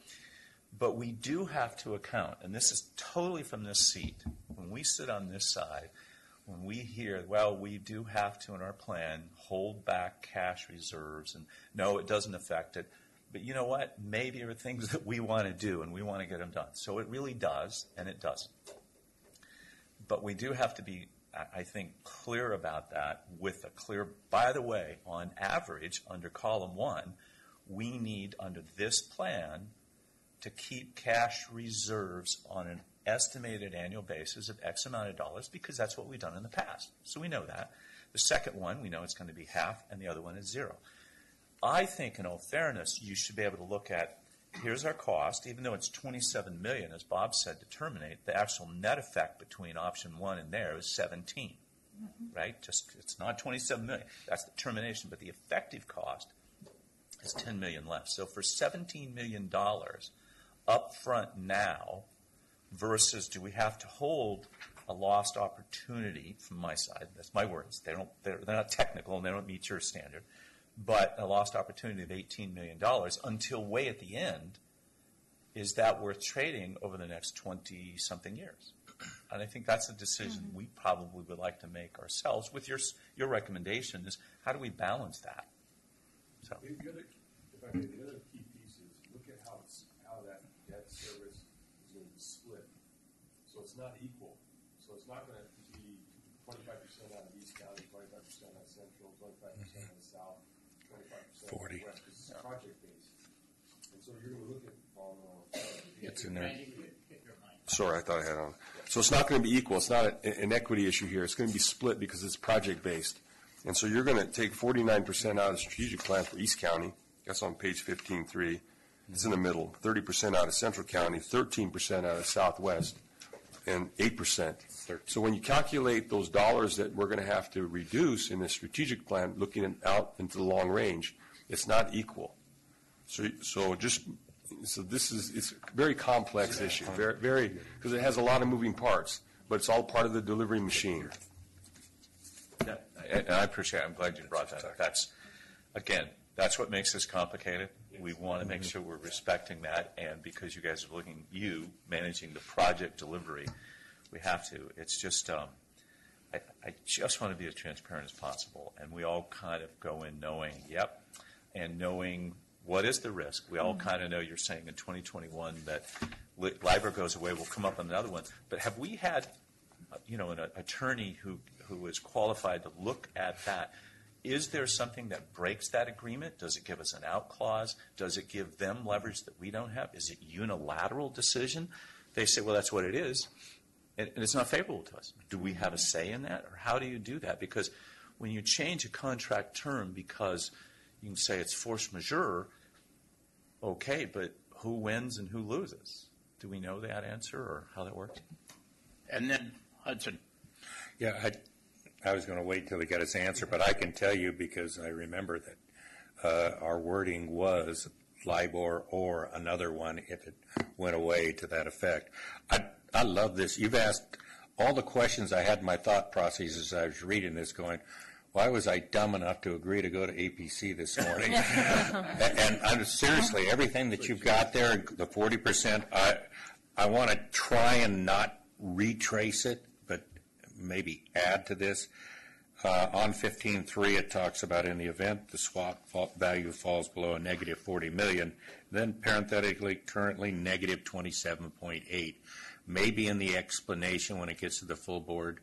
But we do have to account, and this is totally from this seat, when we sit on this side, when we hear, well, we do have to, in our plan, hold back cash reserves, and no, it doesn't affect it. But you know what? Maybe there are things that we want to do, and we want to get them done. So it really does, and it doesn't. But we do have to be, I think, clear about that with a clear, by the way, on average, under column 1, we need, under this plan, to keep cash reserves on an estimated annual basis of X amount of dollars, because that's what we've done in the past. So we know that. The second one, we know it's going to be half, and the other one is zero. I think, in all fairness, you should be able to look at, here's our cost, even though it's $27 million, as Bob said, to terminate, the actual net effect between option 1 and there is 17, right? It's not $27 million. That's the termination, but the effective cost is $10 million less. So for $17 million up front now versus do we have to hold a lost opportunity from my side, that's my words, they're not technical and they don't meet your standard, but a lost opportunity of $18 million until way at the end, is that worth trading over the next 20-something years? And I think that's a decision we probably would like to make ourselves. With your recommendation is, how do we balance that? So. The other, if I may, the other key piece is look at how that debt service is going to be split. So it's not equal. So it's not going to be 25% out of East County, 25% out of Central, 25% out of South, 25% 40. out of West. Because it's project based. And so you're going to look at It's in there. Sorry, I thought I had on. So it's not going to be equal. It's not an equity issue here. It's going to be split because it's project based. And so you're going to take 49% out of the strategic plan for East County. That's on page 15.3. It's in the middle. 30% out of Central County, 13% out of Southwest, and 8%. So when you calculate those dollars that we're going to have to reduce in the strategic plan, looking out into the long range, it's not equal. So this is, it's a very complex issue, very, because it has a lot of moving parts, but it's all part of the delivery machine. Yeah, and I appreciate it. I'm glad you brought that up. That's what makes this complicated. We want to make sure we're respecting that, and because you guys are managing the project delivery, we have to. It's just, I just want to be as transparent as possible, and we all kind of go in knowing, and knowing what is the risk. We all kind of know you're saying in 2021 that LIBOR goes away, we'll come up with another one. But have we had, an attorney who is qualified to look at that? Is there something that breaks that agreement? Does it give us an out clause? Does it give them leverage that we don't have? Is it unilateral decision? They say, well, that's what it is, and it's not favorable to us. Do we have a say in that, or how do you do that? Because when you change a contract term because you can say it's force majeure, okay, but who wins and who loses? Do we know that answer or how that works? And then Hudson. Yeah, I was going to wait till he got his answer, but I can tell you because I remember that our wording was LIBOR or another one if it went away to that effect. I love this. You've asked all the questions I had in my thought process as I was reading this going, why was I dumb enough to agree to go to APC this morning? And seriously, everything that you've got there, the 40%, I want to try and not retrace it, but maybe add to this. On 15.3, it talks about in the event the swap value falls below a negative 40 million, then parenthetically currently negative 27.8. Maybe in the explanation when it gets to the full board,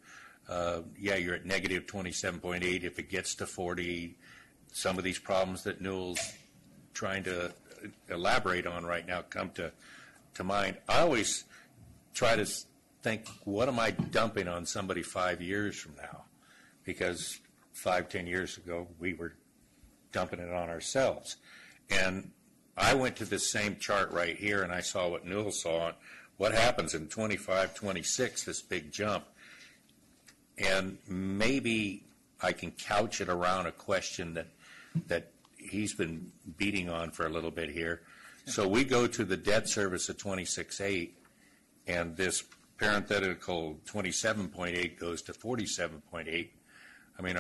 you're at negative 27.8. If it gets to 40, some of these problems that Newell's trying to elaborate on right now come to mind. I always try to think, what am I dumping on somebody 5 years from now? Because 5-10 years ago, we were dumping it on ourselves. And I went to this same chart right here, and I saw what Newell saw. What happens in 25-26, this big jump? And maybe I can couch it around a question that he's been beating on for a little bit here. So we go to the debt service of 26.8, and this parenthetical 27.8 goes to 47.8. I mean,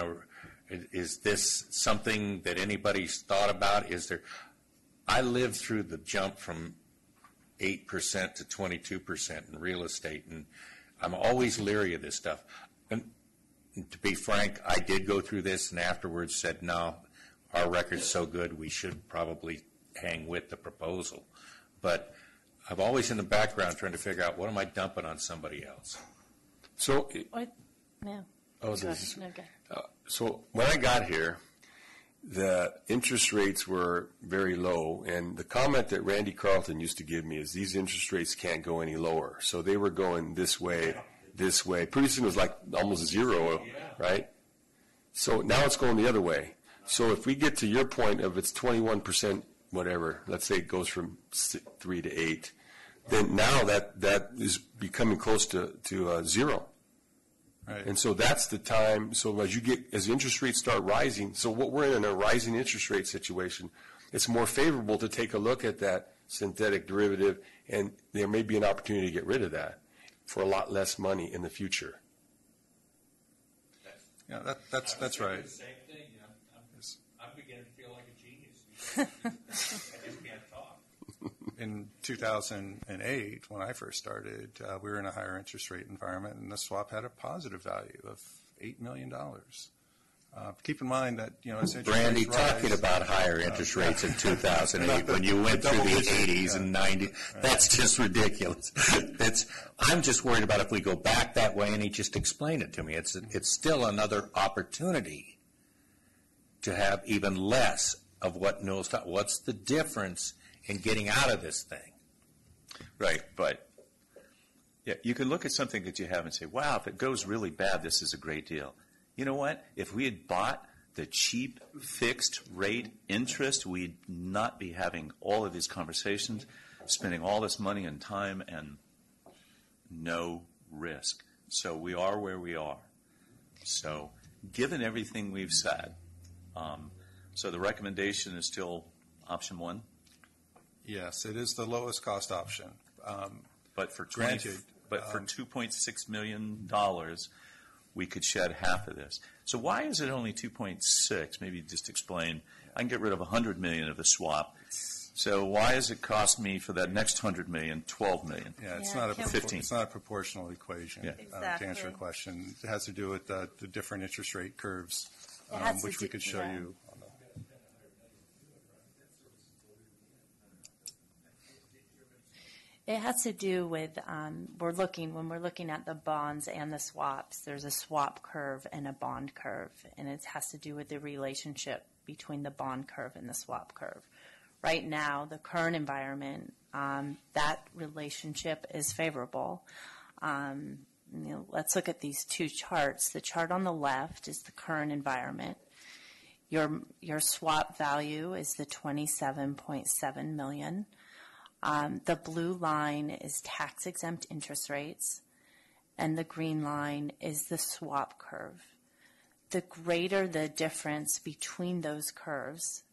is this something that anybody's thought about? I lived through the jump from 8% to 22% in real estate, and I'm always leery of this stuff. And to be frank, I did go through this and afterwards said, no, our record's so good we should probably hang with the proposal. But I'm always in the background trying to figure out what am I dumping on somebody else. So, so when I got here, the interest rates were very low, and the comment that Randy Carlton used to give me is these interest rates can't go any lower. So they were going this way. Pretty soon it was like almost zero, right? So now it's going the other way. So if we get to your point of it's 21%, whatever, let's say it goes from 3 to 8, then now that is becoming close to zero. Right. And so that's the time. So as interest rates start rising, so what we're in a rising interest rate situation, it's more favorable to take a look at that synthetic derivative, and there may be an opportunity to get rid of that for a lot less money in the future. Yeah, that's right. The same thing. I'm beginning to feel like a genius. I just can't talk. in 2008, when I first started, we were in a higher interest rate environment, and the swap had a positive value of $8 million. Keep in mind that, as interest Brandy, rates rise, talking about higher interest rates in 2008 when you went through the 80s and 90s, that's just ridiculous. I'm just worried about if we go back that way, and he just explained it to me. It's still another opportunity to have even less of what Newell's taught. What's the difference in getting out of this thing? Right, but yeah, you can look at something that you have and say, wow, if it goes really bad, this is a great deal. You know what? If we had bought the cheap fixed rate interest, we'd not be having all of these conversations, spending all this money and time and no risk. So we are where we are. So given everything we've said, so the recommendation is still option one? yes, it is the lowest cost option. But for Granted, for $2.6 million, we could shed half of this. So why is it only 2.6? Maybe just explain. I can get rid of 100 million of the swap. So why does it cost me for that next 100 million, 12 million? Yeah, it's Yeah, not a 15. it's not a proportional equation. Yeah. To answer your Exactly. question, it has to do with the different interest rate curves, It has to which we do- could show yeah. you. It has to do with when we're looking at the bonds and the swaps, there's a swap curve and a bond curve, and it has to do with the relationship between the bond curve and the swap curve. Right now, the current environment, that relationship is favorable. Let's look at these two charts. The chart on the left is the current environment. Your swap value is the $27.7 million. The blue line is tax-exempt interest rates, and the green line is the swap curve. The greater the difference between those curves,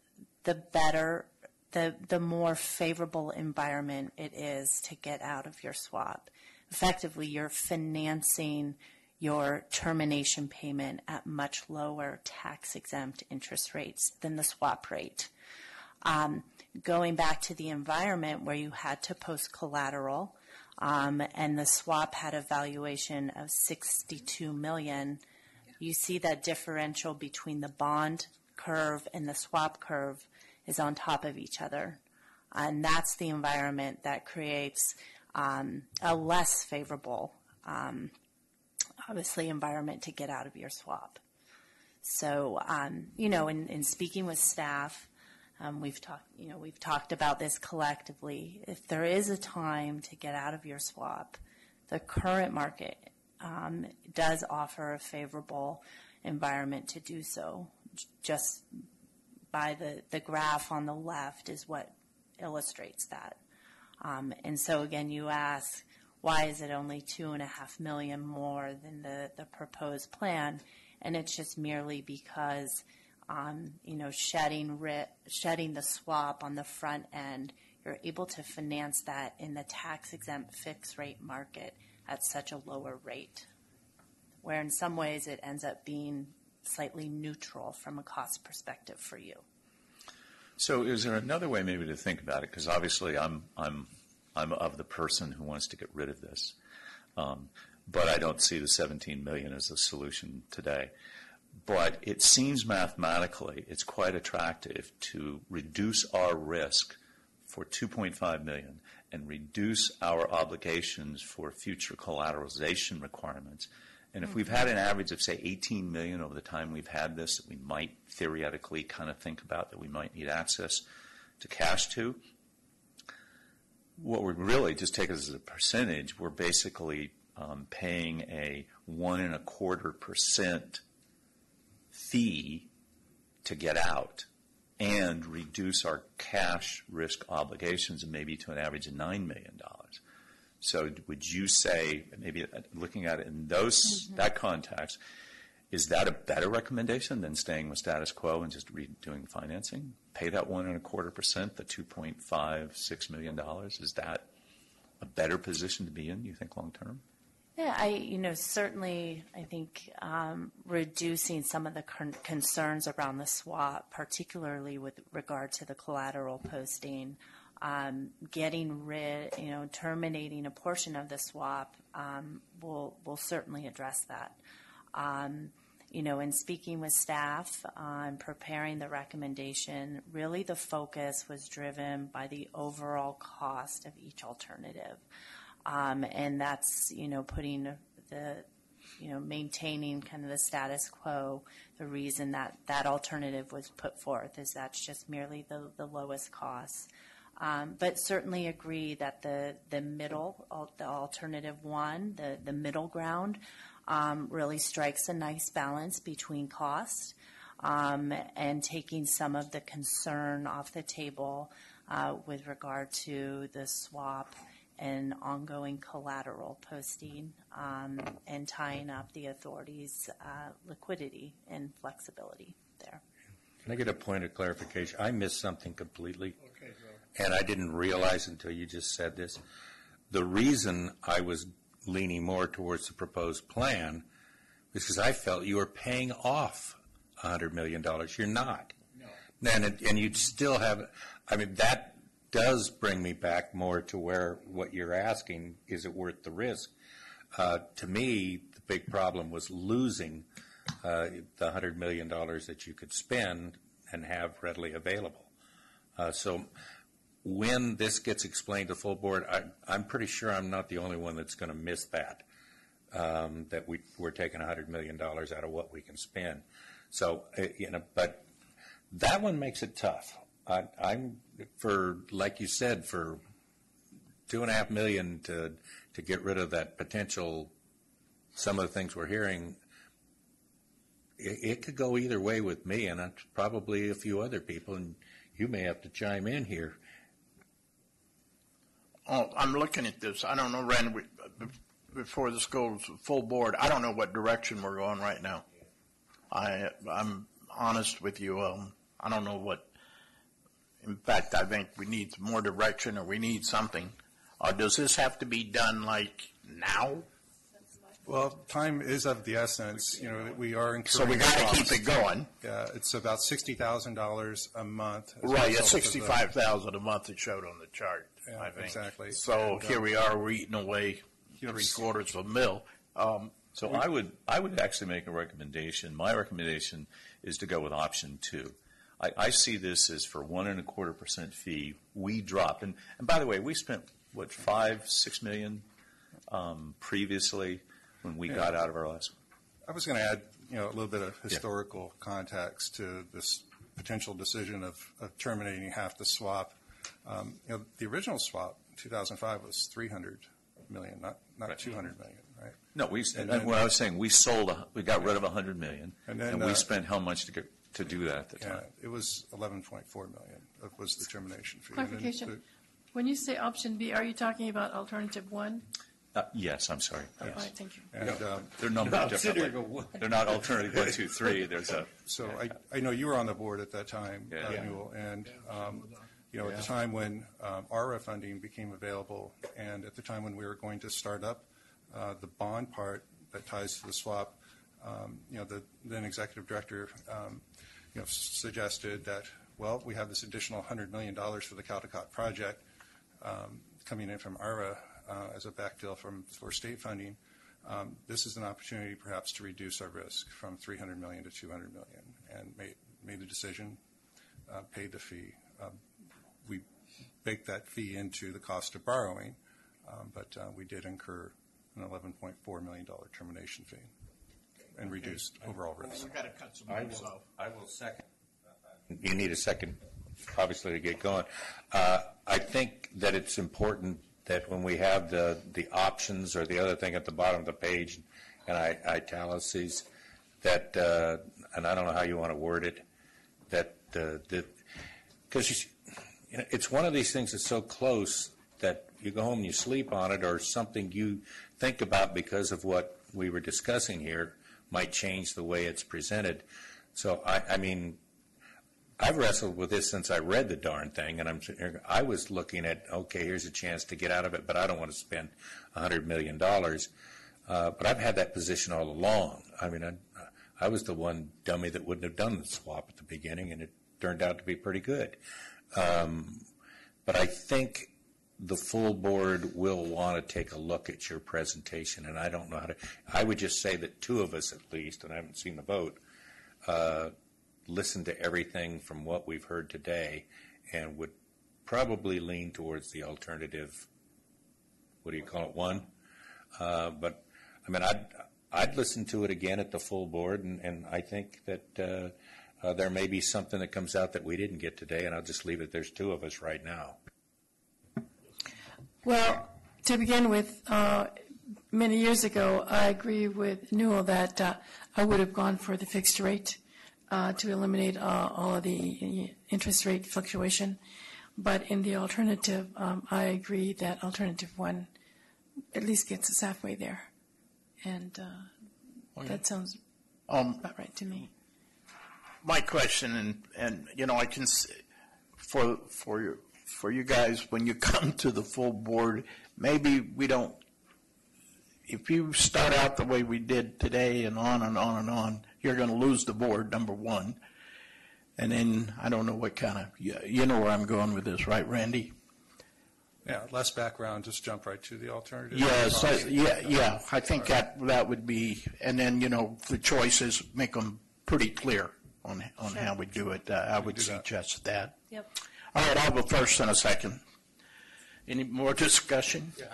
the better, the more favorable environment it is to get out of your swap. Effectively, you're financing your termination payment at much lower tax-exempt interest rates than the swap rate. Going back to the environment where you had to post collateral, and the swap had a valuation of $62 million, you see that differential between the bond curve and the swap curve is on top of each other. And that's the environment that creates a less favorable, obviously, environment to get out of your swap. So, in speaking with staff, we've talked about this collectively. If there is a time to get out of your swap, the current market does offer a favorable environment to do so. Just by the graph on the left is what illustrates that. And so again, you ask, why is it only $2.5 million more than the proposed plan? And it's just merely because shedding the swap on the front end, you're able to finance that in the tax-exempt fixed rate market at such a lower rate, where in some ways it ends up being slightly neutral from a cost perspective for you. So is there another way maybe to think about it? Because obviously I'm of the person who wants to get rid of this, but I don't see the 17 million as the solution today. But it seems mathematically it's quite attractive to reduce our risk for 2.5 million and reduce our obligations for future collateralization requirements. And if we've had an average of, say, 18 million over the time we've had this, that we might theoretically kind of think about that we might need access to cash to, what we're really, just take as a percentage, we're basically paying a 1.25% fee to get out and reduce our cash risk obligations and maybe to an average of $9 million. So would you say, maybe looking at it in that context, is that a better recommendation than staying with status quo and just redoing financing? Pay that 1.25%, the $2.56 million. Is that a better position to be in, you think, long term? Yeah, certainly I think reducing some of the concerns around the swap, particularly with regard to the collateral posting, getting rid, terminating a portion of the swap will certainly address that. In speaking with staff on preparing the recommendation, really the focus was driven by the overall cost of each alternative. And that's, putting maintaining kind of the status quo. The reason that alternative was put forth is that's just merely the lowest cost. But certainly agree that the middle, the alternative one, the middle ground, really strikes a nice balance between cost and taking some of the concern off the table with regard to the swap and ongoing collateral posting and tying up the authority's liquidity and flexibility there. Can I get a point of clarification? I missed something completely, and I didn't realize until you just said this. The reason I was leaning more towards the proposed plan is because I felt you were paying off $100 million. You're not. No. And you'd still have, that does bring me back more to where what you're asking, is it worth the risk? To me, the big problem was losing the $100 million that you could spend and have readily available. So when this gets explained to full board, I'm pretty sure I'm not the only one that's going to miss that, that we're taking $100 million out of what we can spend. So, but that one makes it tough. I'm for, like you said, for $2.5 million to get rid of that potential, some of the things we're hearing, it could go either way with me, and probably a few other people, and you may have to chime in here. Oh, I'm looking at this. I don't know, Rand, before this goes full board, I don't know what direction we're going right now. I'm honest with you. I don't know what. In fact, I think we need more direction, or we need something. Does this have to be done like now? Well, time is of the essence. We are incurring So we got to costs. keep it going. Yeah, it's about $60,000 a month. Right, yeah, $65,000 a month it showed on the chart, Yeah, I think. exactly. So And, here we are, we're eating away three-quarters of a mil. So I would actually make a recommendation. My recommendation is to go with option 2. I see this as for 1.25% fee, we drop. And by the way, we spent, what, $5-6 million previously when we got out of our last one. I was going to add, a little bit of historical context to this potential decision of terminating half the swap. The original swap, 2005, was $300 million, not Right. $200 million, right? No, what I was saying, we got rid of $100 million, and we spent how much to do that at the time? It was $11.4 million was the termination fee. Clarification. When you say option B, are you talking about alternative 1? Yes, I'm sorry. All Yes. right, thank you. And, They're numbered differently. They're not alternative 1, 2, 3. There's a. So I know you were on the board at that time, Yeah. Newell, and at the time when ARRA funding became available, and at the time when we were going to start up the bond part that ties to the swap, the then executive director, suggested that, well, we have this additional $100 million for the Caldecott project coming in from ARRA as a backfill for state funding. This is an opportunity perhaps to reduce our risk from $300 million to $200 million, and made the decision, paid the fee. We baked that fee into the cost of borrowing, but we did incur an $11.4 million termination fee and reduced overall risk. We've got to cut some I moves off. will second. You need a second, obviously, to get going. I think that it's important that when we have the options or the other thing at the bottom of the page, and I italicize, that, and I don't know how you want to word it, that because it's one of these things that's so close that you go home and you sleep on it, or something you think about because of what we were discussing here might change the way it's presented. So, I've wrestled with this since I read the darn thing, and I was looking at, okay, here's a chance to get out of it, but I don't want to spend $100 million. But I've had that position all along. I was the one dummy that wouldn't have done the swap at the beginning, and it turned out to be pretty good. But I think the full board will want to take a look at your presentation, and I don't know how to. I would just say that two of us at least, and I haven't seen the vote, listen to everything from what we've heard today, and would probably lean towards the alternative. What do you call it? One, but I mean, I'd listen to it again at the full board, and I think that there may be something that comes out that we didn't get today, and I'll just leave it. There's two of us right now. Well, to begin with, many years ago, I agree with Newell that I would have gone for the fixed rate to eliminate all of the interest rate fluctuation. But in the alternative, I agree that alternative one at least gets us halfway there. And that sounds about right to me. My question, and you know, I can for you guys, when you come to the full board, maybe we don't. If you start out the way we did today and on and on and on, you're going to lose the board, number one. And then I don't know what kind of, you know where I'm going with this, right, Randy? Yeah, less background, just jump right to the alternative. Yes, yeah. I think that would be, and then, you know, the choices, make them pretty clear on how we do it. I would suggest that. Yep. All right, I'll go first and a second. Any more discussion? Yeah,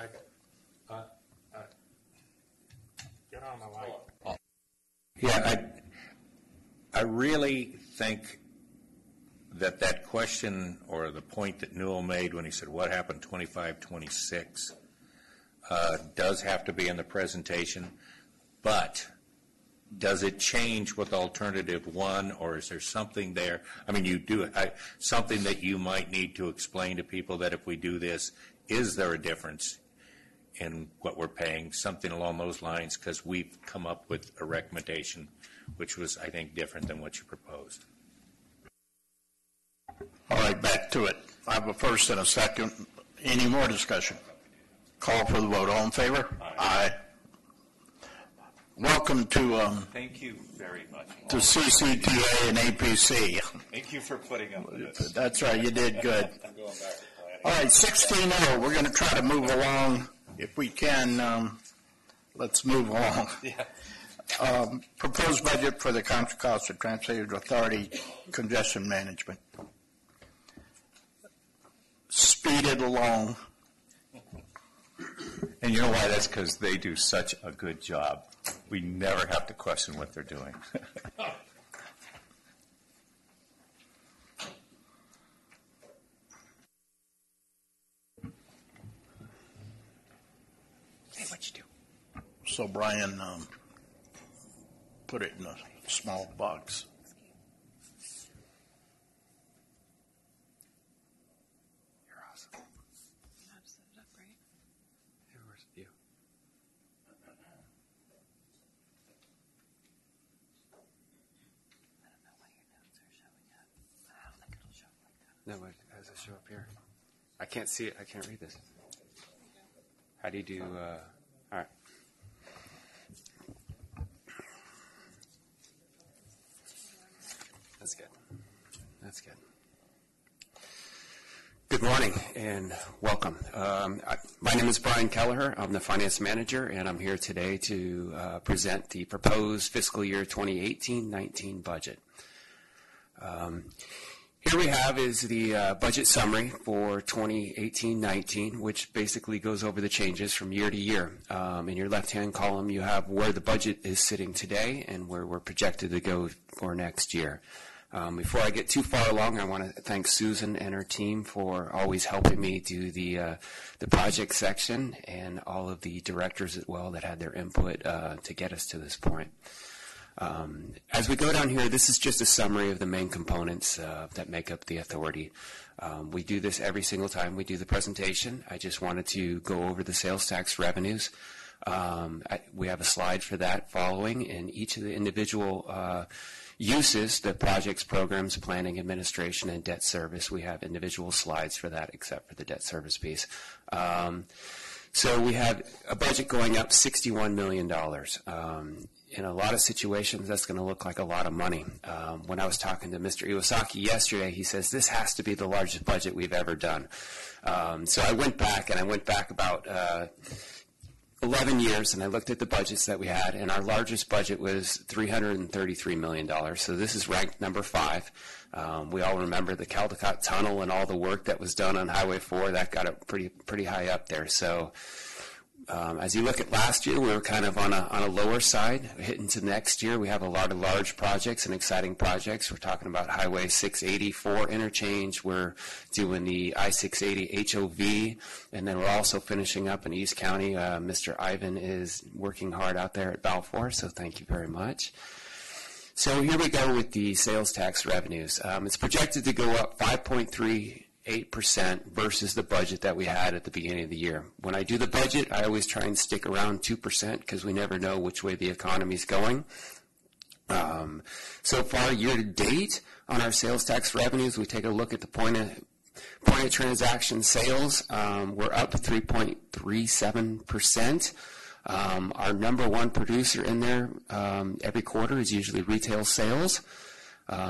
get on the line. Yeah, I really think that question or the point that Newell made when he said what happened 25-26 does have to be in the presentation, but does it change with alternative one, or is there something there? I mean, you do something that you might need to explain to people that if we do this, is there a difference in what we're paying, something along those lines, because we've come up with a recommendation which was, I think, different than what you proposed. All right, back to it. I have a first and a second. Any more discussion? Call for the vote. All in favor? Aye. Welcome to Thank you very much. to CCTA and APC. Thank you for putting up with this. That's right, you did good. I'm going back to planning. All right, 16-0. We're going to try to move along if we can. Let's move along. Yeah. Proposed budget for the Contra Costa Transportation Authority congestion management. Speed it along. And you know why? That's because they do such a good job. We never have to question what they're doing. Hey, what'd you do? So Brian put it in a small box. You're awesome. Hey, where's you? No, but how does it show up here? I can't see it. I can't read this. How do you do? All right. That's good. That's good. Good morning and welcome. My name is Brian Kelleher. I'm the finance manager, and I'm here today to present the proposed fiscal year 2018-19 budget. Here we have is the budget summary for 2018-19, which basically goes over the changes from year to year. In your left-hand column, you have where the budget is sitting today and where we're projected to go for next year. Before I get too far along, I want to thank Susan and her team for always helping me do the project section, and all of the directors as well that had their input to get us to this point. As we go down here, this is just a summary of the main components that make up the authority. We do this every single time we do the presentation. I just wanted to go over the sales tax revenues. We have a slide for that following, and each of the individual uses, the projects, programs, planning, administration, and debt service, we have individual slides for that except for the debt service piece. So we have a budget going up $61 million. in a lot of situations, that's going to look like a lot of money. When I was talking to Mr. Iwasaki yesterday, he says, this has to be the largest budget we've ever done. So I went back about 11 years, and I looked at the budgets that we had, and our largest budget was $333 million. So this is ranked number 5. We all remember the Caldecott Tunnel and all the work that was done on Highway 4. That got it pretty high up there. So as you look at last year, we were kind of on a lower side. Hitting to next year, we have a lot of large projects and exciting projects. We're talking about Highway 684 interchange. We're doing the I-680 HOV, and then we're also finishing up in East County. Mr. Ivan is working hard out there at Balfour, so thank you very much. So here we go with the sales tax revenues. It's projected to go up 5.38% versus the budget that we had at the beginning of the year. When I do the budget, I always try and stick around 2% because we never know which way the economy is going. So far, year to date, on our sales tax revenues, we take a look at the point of transaction sales. We're up 3.37%. Our number one producer in there every quarter is usually retail sales.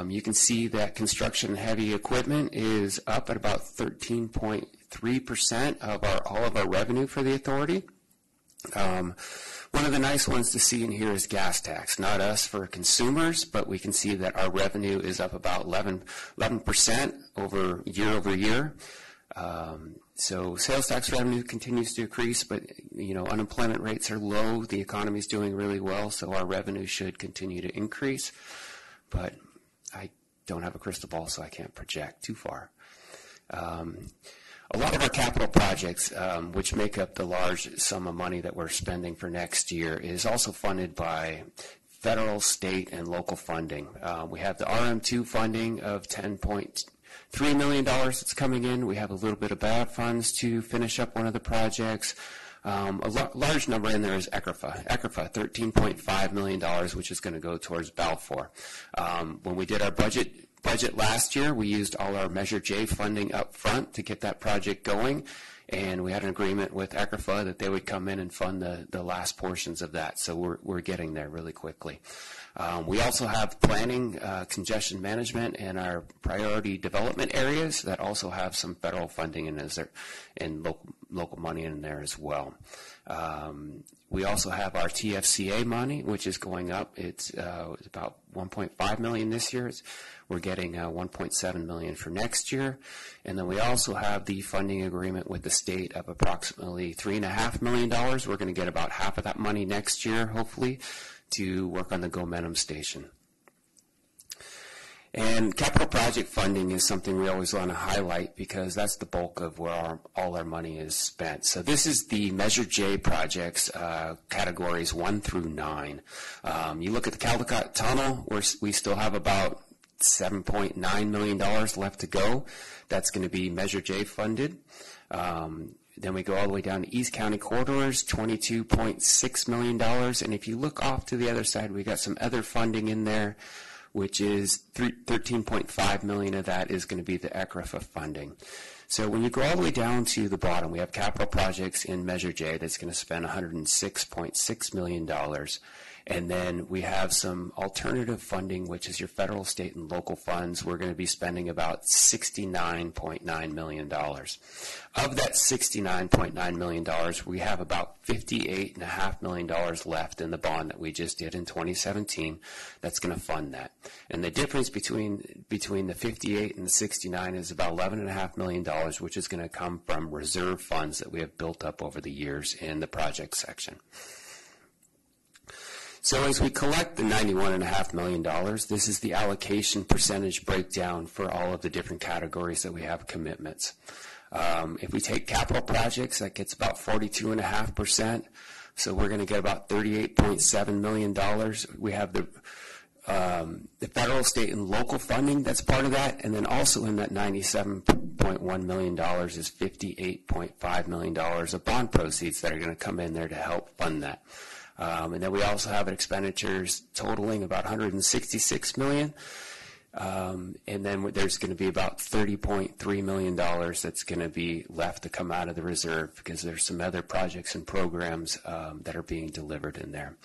You can see that construction and heavy equipment is up at about 13.3% of all of our revenue for the authority. One of the nice ones to see in here is gas tax. Not us for consumers, but we can see that our revenue is up about 11% over year. So sales tax revenue continues to increase, but unemployment rates are low. The economy is doing really well, so our revenue should continue to increase. But I don't have a crystal ball, so I can't project too far. A lot of our capital projects, which make up the large sum of money that we're spending for next year, is also funded by federal, state, and local funding. We have the RM2 funding of $10.3 million that's coming in. We have a little bit of BAD funds to finish up one of the projects. A large number in there is ECRFA, $13.5 million, which is going to go towards Balfour. When we did our budget last year, we used all our Measure J funding up front to get that project going, and we had an agreement with ECRFA that they would come in and fund the last portions of that, so we're getting there really quickly. We also have planning, congestion management, and our priority development areas that also have some federal funding and local money in there as well. We also have our TFCA money, which is going up. It's about $1.5 million this year. We're getting $1.7 million for next year. And then we also have the funding agreement with the state of approximately $3.5 million. We're going to get about half of that money next year, hopefully, to work on the Gomenham station. And capital project funding is something we always want to highlight because that's the bulk of where all our money is spent. So this is the Measure J projects, categories 1 through 9. You look at the Caldecott Tunnel, we still have about $7.9 million left to go. That's going to be Measure J funded. Then we go all the way down to East County corridors, $22.6 million. And if you look off to the other side, we got some other funding in there, which is $13.5 million of that is going to be the ECRFA funding. So when you go all the way down to the bottom, we have capital projects in Measure J that's going to spend $106.6 million. And then we have some alternative funding, which is your federal, state, and local funds. We're going to be spending about $69.9 million. Of that $69.9 million, we have about $58.5 million left in the bond that we just did in 2017 that's going to fund that. And the difference between the 58 and the 69 is about $11.5 million, which is going to come from reserve funds that we have built up over the years in the project section. So as we collect the $91.5 million, this is the allocation percentage breakdown for all of the different categories that we have commitments. If we take capital projects, that gets about 42.5%. So we're going to get about $38.7 million. We have the federal, state, and local funding that's part of that. And then also in that $97.1 million is $58.5 million of bond proceeds that are going to come in there to help fund that. And then we also have expenditures totaling about $166 million. And then there's going to be about $30.3 million that's going to be left to come out of the reserve because there's some other projects and programs that are being delivered in there.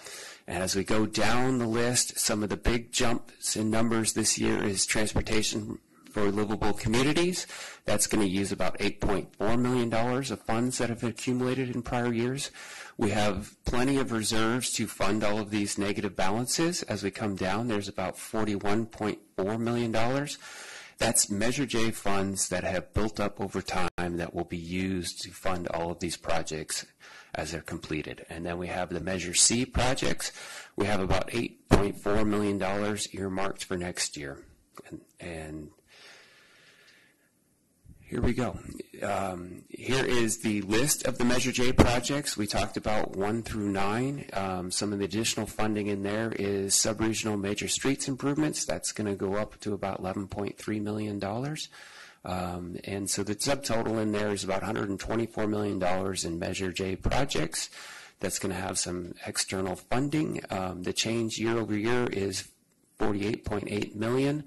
And as we go down the list, some of the big jumps in numbers this year is transportation for livable communities. That's going to use about $8.4 million of funds that have accumulated in prior years. We have plenty of reserves to fund all of these negative balances. As we come down, there's about $41.4 million. That's Measure J funds that have built up over time that will be used to fund all of these projects as they're completed. And then we have the Measure C projects. We have about $8.4 million earmarked for next year. And here we go. Here is the list of the Measure J projects. We talked about 1 through 9. Some of the additional funding in there is sub-regional major streets improvements. That's going to go up to about $11.3 million. And so the subtotal in there is about $124 million in Measure J projects. That's going to have some external funding. The change year over year is $48.8 million.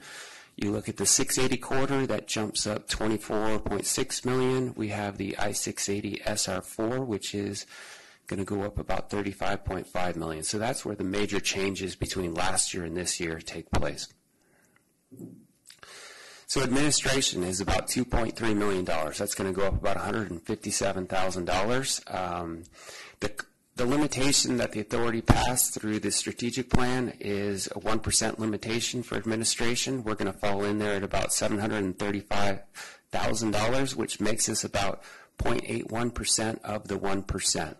You look at the 680 corridor, that jumps up $24.6 million. We have the I-680 SR4, which is going to go up about $35.5 million. So that's where the major changes between last year and this year take place. So administration is about $2.3 million. That's going to go up about $157,000. The limitation that the authority passed through the strategic plan is a 1% limitation for administration. We're going to fall in there at about $735,000, which makes us about 0.81% of the 1%.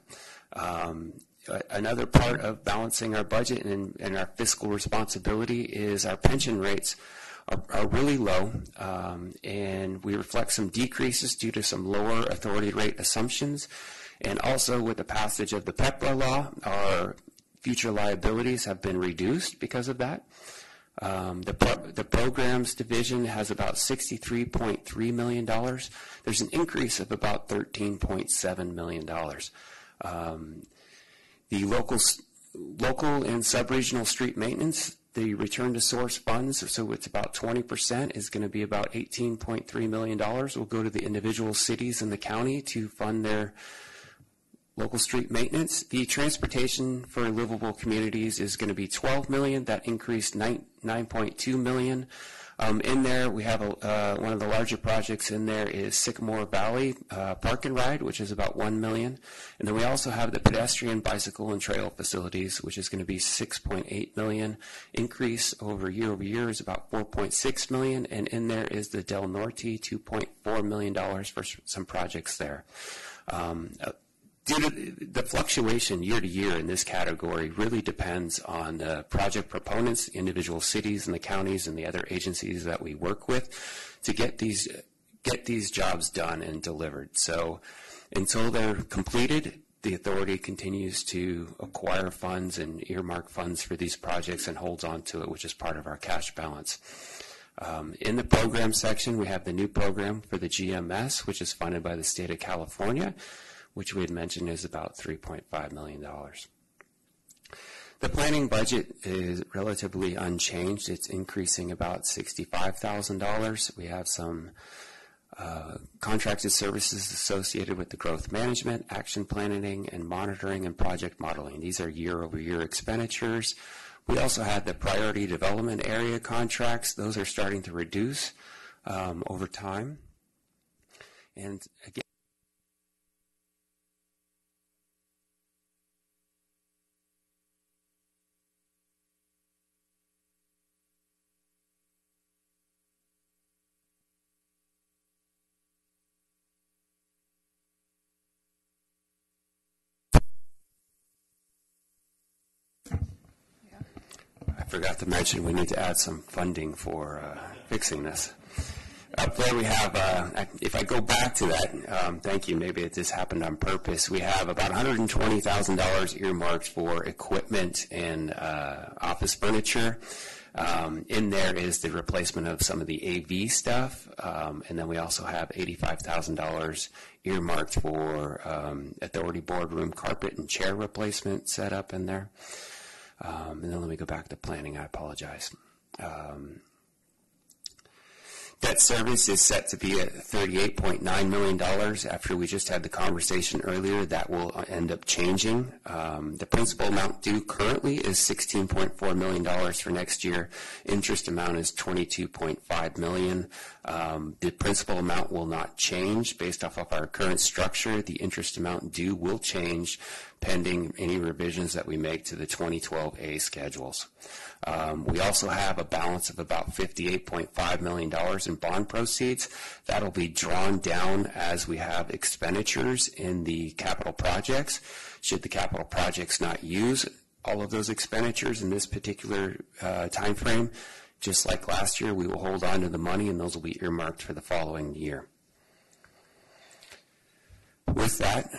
Another part of balancing our budget and our fiscal responsibility is our pension rates are really low, and we reflect some decreases due to some lower authority rate assumptions. And also with the passage of the PEPRA law, our future liabilities have been reduced because of that. The programs division has about $63.3 million. There's an increase of about $13.7 million. The local and sub-regional street maintenance, the return to source funds, so it's about 20%, is going to be about $18.3 million. Will go to the individual cities and the county to fund their local street maintenance. The transportation for livable communities is going to be $12 million. That increased $9.2 million. In there, we have one of the larger projects in there is Sycamore Valley Park and Ride, which is about $1 million. And then we also have the pedestrian, bicycle, and trail facilities, which is going to be $6.8 million. Increase over year is about $4.6 million. And in there is the Del Norte, $2.4 million for some projects there. Due to the fluctuation year to year in this category really depends on the project proponents, the individual cities and the counties and the other agencies that we work with to get these jobs done and delivered. So until they're completed, the authority continues to acquire funds and earmark funds for these projects and holds on to it, which is part of our cash balance. In the program section, we have the new program for the GMS, which is funded by the state of California, which we had mentioned is about $3.5 million. The planning budget is relatively unchanged. It's increasing about $65,000. We have some contracted services associated with the growth management, action planning, and monitoring and project modeling. These are year-over-year expenditures. We also have the priority development area contracts. Those are starting to reduce over time. And again, I forgot to mention we need to add some funding for fixing this. Up there we have, if I go back to that, thank you, maybe this happened on purpose, we have about $120,000 earmarked for equipment and office furniture. In there is the replacement of some of the AV stuff, and then we also have $85,000 earmarked for authority boardroom carpet and chair replacement set up in there. And then let me go back to planning. I apologize. Debt service is set to be at $38.9 million. After we just had the conversation earlier, that will end up changing. The principal amount due currently is $16.4 million for next year. Interest amount is $22.5 million. The principal amount will not change based off of our current structure. The interest amount due will change pending any revisions that we make to the 2012A schedules. We also have a balance of about $58.5 million in bond proceeds. That'll be drawn down as we have expenditures in the capital projects. Should the capital projects not use all of those expenditures in this particular time frame, just like last year, we will hold on to the money, and those will be earmarked for the following year. With that,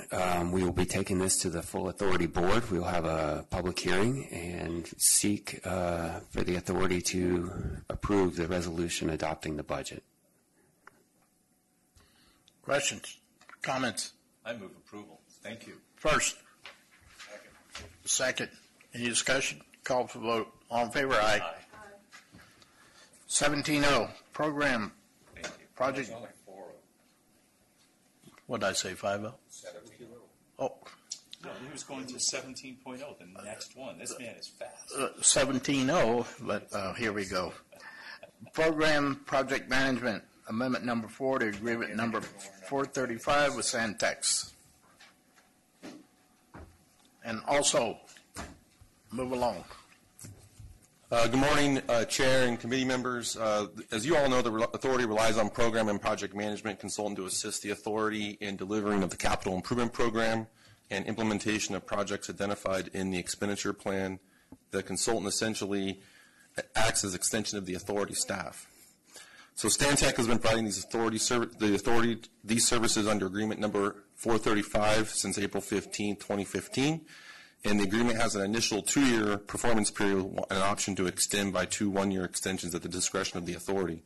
we will be taking this to the full authority board. We will have a public hearing and seek for the authority to approve the resolution adopting the budget. Questions, comments? I move approval. Thank you. First. Second. Any discussion? Call for vote. All in favor? Aye. 17-0, program, project. What did I say, 5-0? 17-0. Oh. No, he was going to 17.0, the next one. This man is fast. 17-0, but here we go. Program project management, amendment number 4 to agreement number 435 with Santex. And also, move along. Good morning, Chair and committee members. As you all know, the authority relies on program and project management consultant to assist the authority in delivering of the capital improvement program and implementation of projects identified in the expenditure plan. The consultant essentially acts as extension of the authority staff. So Stantec has been providing these services under agreement number 435 since April 15, 2015. And the agreement has an initial 2-year performance period and an option to extend by 2 one-year extensions at the discretion of the authority.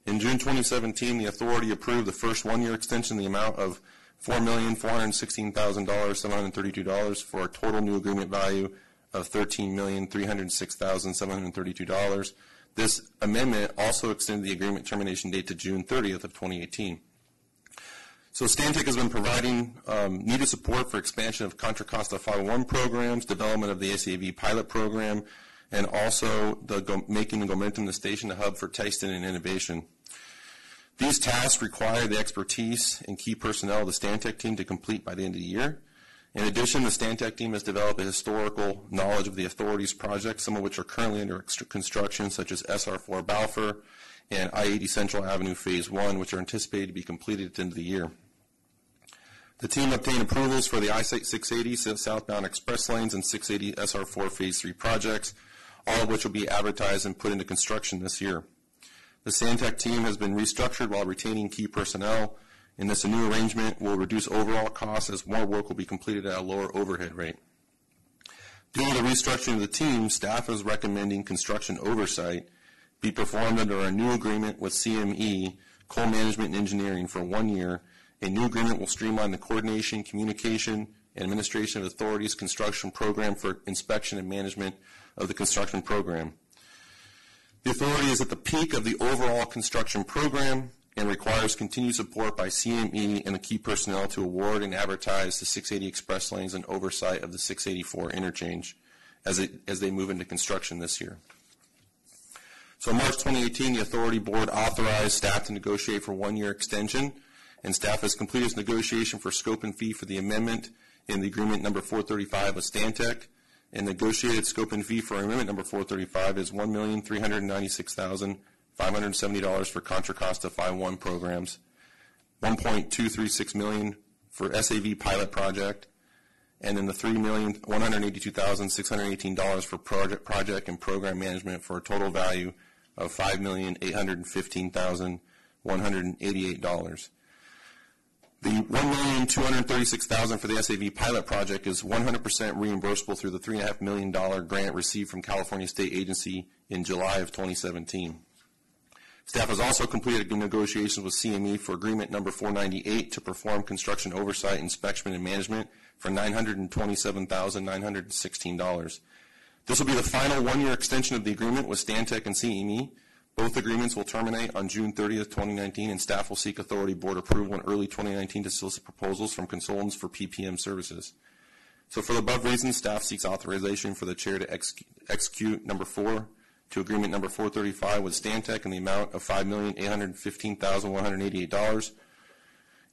In June 2017, the authority approved the first 1-year extension in the amount of $4,416,732 for a total new agreement value of $13,306,732. This amendment also extended the agreement termination date to June 30th of 2018. So Stantec has been providing needed support for expansion of Contra Costa 501 programs, development of the SAV pilot program, and also making the Momentum the station a hub for testing and innovation. These tasks require the expertise and key personnel of the Stantec team to complete by the end of the year. In addition, the Stantec team has developed a historical knowledge of the authority's projects, some of which are currently under construction, such as SR4 Balfour and I-80 Central Avenue Phase 1, which are anticipated to be completed at the end of the year. The team obtained approvals for the I-680 southbound express lanes and 680 SR4 Phase 3 projects, all of which will be advertised and put into construction this year. The Stantec team has been restructured while retaining key personnel, and this new arrangement will reduce overall costs as more work will be completed at a lower overhead rate. Due to the restructuring of the team, staff is recommending construction oversight be performed under a new agreement with CME, Coal Management and Engineering, for 1 year. A new agreement will streamline the coordination, communication, and administration of authorities' construction program for inspection and management of the construction program. The authority is at the peak of the overall construction program and requires continued support by CME and the key personnel to award and advertise the 680 express lanes and oversight of the 684 interchange as they move into construction this year. So in March 2018, the authority board authorized staff to negotiate for 1-year extension, and staff has completed its negotiation for scope and fee for the amendment in the agreement number 435 with Stantec. And negotiated scope and fee for amendment number 435 is $1,396,570 for Contra Costa 501 programs, $1.236 million for SAV pilot project, and then the $3,182,618 for project and program management for a total value of $5,815,188. The $1,236,000 for the SAV pilot project is 100% reimbursable through the $3.5 million grant received from California State Agency in July of 2017. Staff has also completed negotiations with CME for agreement number 498 to perform construction oversight, inspection, and management for $927,916. This will be the final 1-year extension of the agreement with Stantec and CME. Both agreements will terminate on June 30th, 2019, and staff will seek authority board approval in early 2019 to solicit proposals from consultants for PPM services. So for the above reasons, staff seeks authorization for the chair to execute number 4 to agreement number 435 with Stantec in the amount of $5,815,188,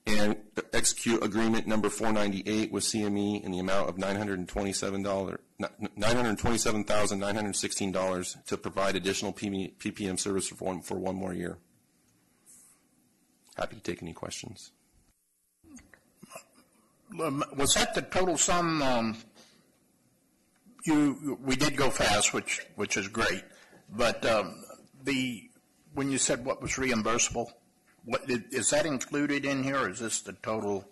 and execute agreement number 498 with CME in the amount of $927,916 to provide additional PPM service for one more year. Happy to take any questions. Was that the total sum? We did go fast, which is great, but when you said what was reimbursable, is that included in here, or is this the total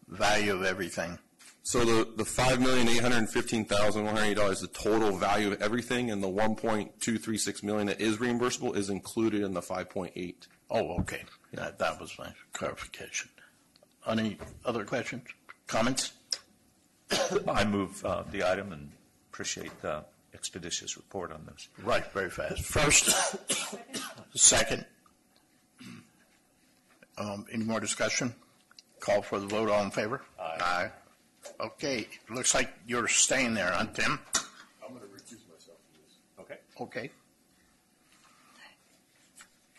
value of everything? So the $5,815,180 is the total value of everything, and the $1.236 million that is reimbursable is included in the 5.8. Oh, okay. That was my clarification. Any other questions, comments? I move the item and appreciate the expeditious report on this. Right, very fast. First, second. Any more discussion? Call for the vote. All in favor? Aye. Okay. Looks like you're staying there, huh, Tim? I'm going to recuse myself from this. Okay. Okay.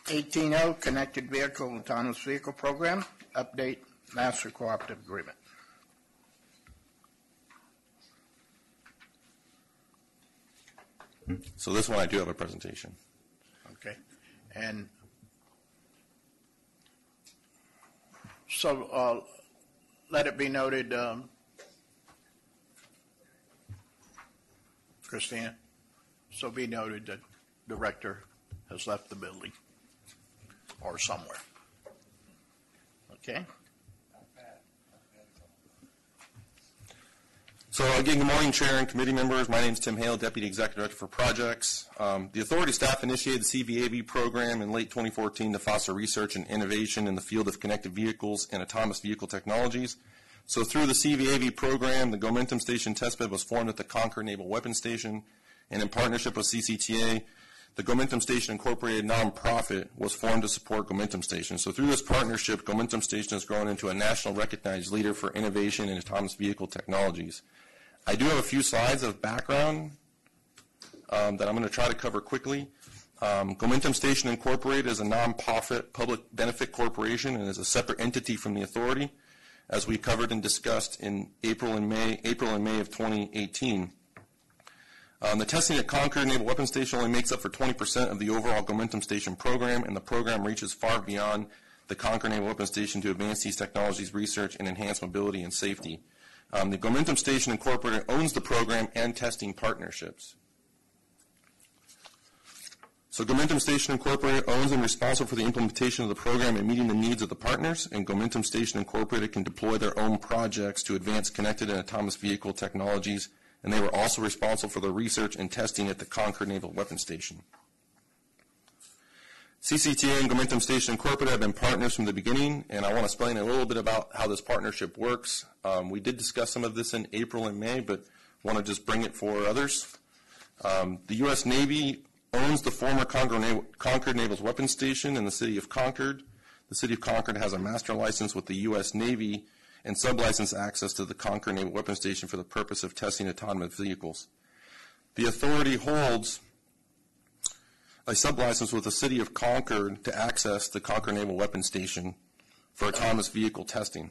18.0, Connected Vehicle Autonomous Vehicle Program, update Master Cooperative Agreement. So this one I do have a presentation. Okay. And so let it be noted, Christina, so be noted that the director has left the building or somewhere. Okay? So again, good morning, Chair and committee members. My name is Tim Hale, Deputy Executive Director for Projects. The authority staff initiated the CVAV program in late 2014 to foster research and innovation in the field of connected vehicles and autonomous vehicle technologies. So through the CVAV program, the Gomentum Station testbed was formed at the Concord Naval Weapons Station, and in partnership with CCTA, the Gomentum Station Incorporated nonprofit was formed to support Gomentum Station. So through this partnership, Gomentum Station has grown into a national recognized leader for innovation in autonomous vehicle technologies. I do have a few slides of background that I'm going to try to cover quickly. Gomentum Station Incorporated is a nonprofit public benefit corporation and is a separate entity from the authority, as we covered and discussed in April and May of 2018. The testing at Concord Naval Weapons Station only makes up for 20% of the overall Gomentum Station program, and the program reaches far beyond the Concord Naval Weapons Station to advance these technologies research and enhance mobility and safety. The Gomentum Station Incorporated owns the program and testing partnerships. So Gomentum Station Incorporated owns and is responsible for the implementation of the program and meeting the needs of the partners, and Gomentum Station Incorporated can deploy their own projects to advance connected and autonomous vehicle technologies, and they were also responsible for the research and testing at the Concord Naval Weapons Station. CCTA and Gomentum Station Incorporated have been partners from the beginning, and I want to explain a little bit about how this partnership works. We did discuss some of this in April and May, but want to just bring it for others. The U.S. Navy owns the former Concord Naval Weapons Station in the city of Concord. The city of Concord has a master license with the U.S. Navy and sublicense access to the Concord Naval Weapons Station for the purpose of testing autonomous vehicles. The authority holds a sublicense with the city of Concord to access the Concord Naval Weapons Station for autonomous vehicle testing.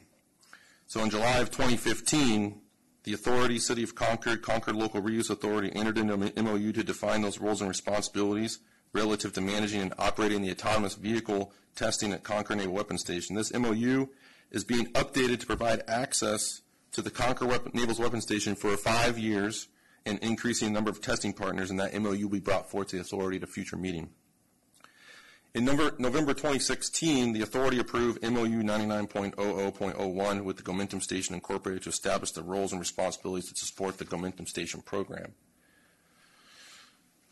So in July of 2015, the authority, City of Concord, Concord Local Reuse Authority, entered into an MOU to define those roles and responsibilities relative to managing and operating the autonomous vehicle testing at Concord Naval Weapons Station. This MOU is being updated to provide access to the Concord Naval Weapons Station for 5 years and increasing the number of testing partners, and that MOU will be brought forth to the authority at a future meeting. In November 2016, the authority approved MOU 99.00.01 with the Gomentum Station Incorporated to establish the roles and responsibilities to support the Gomentum Station program.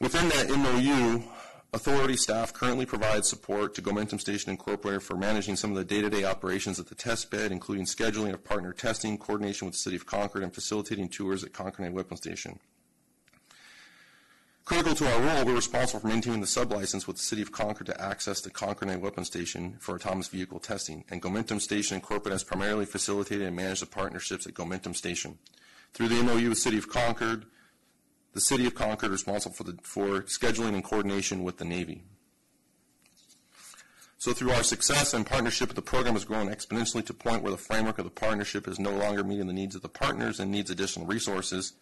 Within that MOU, authority staff currently provides support to Gomentum Station Incorporated for managing some of the day-to-day operations at the test bed, including scheduling of partner testing, coordination with the City of Concord, and facilitating tours at Concord Naval Weapons Station. Critical to our role, we're responsible for maintaining the sublicense with the City of Concord to access the Concord Night Weapons Station for autonomous vehicle testing, and Gomentum Station Incorporated has primarily facilitated and managed the partnerships at Gomentum Station. Through the MOU with City of Concord, the City of Concord is responsible for scheduling and coordination with the Navy. So through our success and partnership, the program has grown exponentially to a point where the framework of the partnership is no longer meeting the needs of the partners and needs additional resources.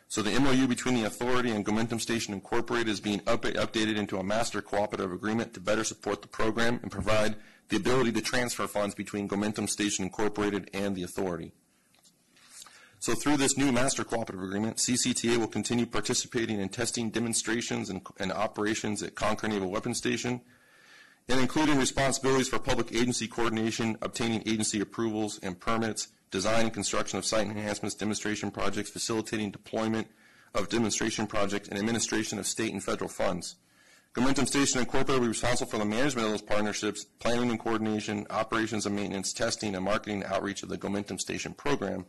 So the MOU between the authority and Gomentum Station Incorporated is being updated into a master cooperative agreement to better support the program and provide the ability to transfer funds between Gomentum Station Incorporated and the authority. So through this new master cooperative agreement, CCTA will continue participating in testing demonstrations and operations at Concord Naval Weapons Station, and including responsibilities for public agency coordination, obtaining agency approvals and permits, design and construction of site enhancements, demonstration projects, facilitating deployment of demonstration projects, and administration of state and federal funds. Gomentum Station Incorporated will be responsible for the management of those partnerships, planning and coordination, operations and maintenance, testing, and marketing and outreach of the Gomentum Station program.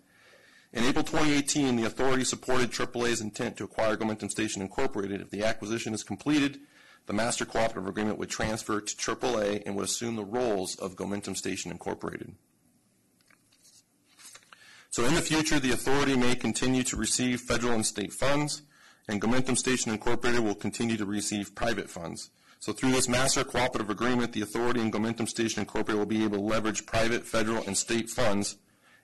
In April 2018, the authority supported AAA's intent to acquire Gomentum Station Incorporated. If the acquisition is completed, the master cooperative agreement would transfer to AAA and would assume the roles of Gomentum Station Incorporated. So in the future, the authority may continue to receive federal and state funds, and Gomentum Station Incorporated will continue to receive private funds. So through this master cooperative agreement, the authority and Gomentum Station Incorporated will be able to leverage private, federal, and state funds.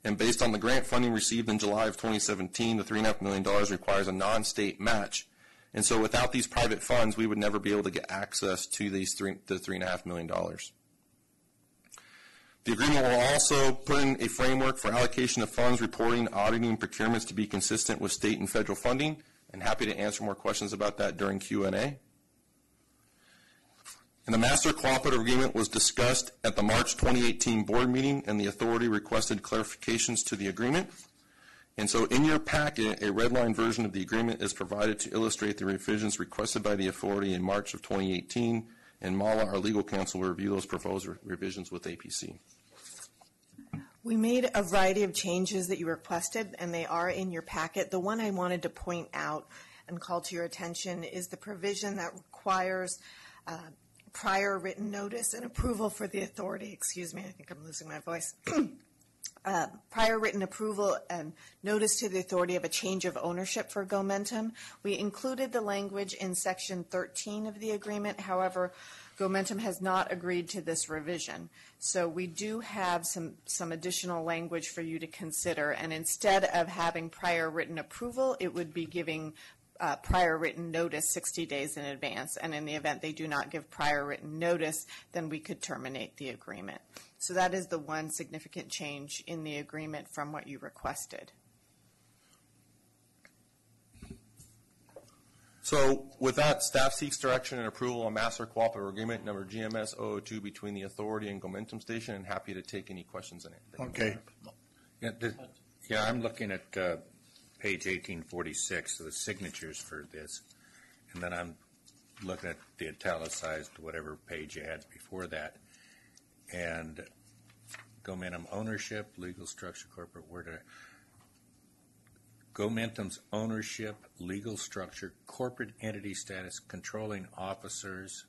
And based on the grant funding received in July of 2017, the $3.5 million requires a non-state match. And so without these private funds, we would never be able to get access to the $3.5 million. The agreement will also put in a framework for allocation of funds, reporting, auditing, and procurements to be consistent with state and federal funding. And happy to answer more questions about that during Q&A. And the master cooperative agreement was discussed at the March 2018 board meeting, and the authority requested clarifications to the agreement. And so in your packet, a redline version of the agreement is provided to illustrate the revisions requested by the authority in March of 2018, and Mala, our legal counsel, will review those proposed revisions with APC. We made a variety of changes that you requested, and they are in your packet. The one I wanted to point out and call to your attention is the provision that requires prior written notice and approval for the authority. Excuse me, I think I'm losing my voice. Prior written approval and notice to the authority of a change of ownership for Gomentum. We included the language in Section 13 of the agreement. However, Gomentum has not agreed to this revision. So we do have some additional language for you to consider. And instead of having prior written approval, it would be giving prior written notice 60 days in advance. And in the event they do not give prior written notice, then we could terminate the agreement. So that is the one significant change in the agreement from what you requested. So with that, staff seeks direction and approval on master cooperative agreement number GMS 002 between the authority and Gomentum Station, and happy to take any questions on it. Okay. Yeah, I'm looking at page 1846, the signatures for this, and then I'm looking at the italicized whatever page you had before that, and Gomentum ownership, legal structure, corporate, where did I? Gomentum's ownership, legal structure, corporate entity status, controlling officers.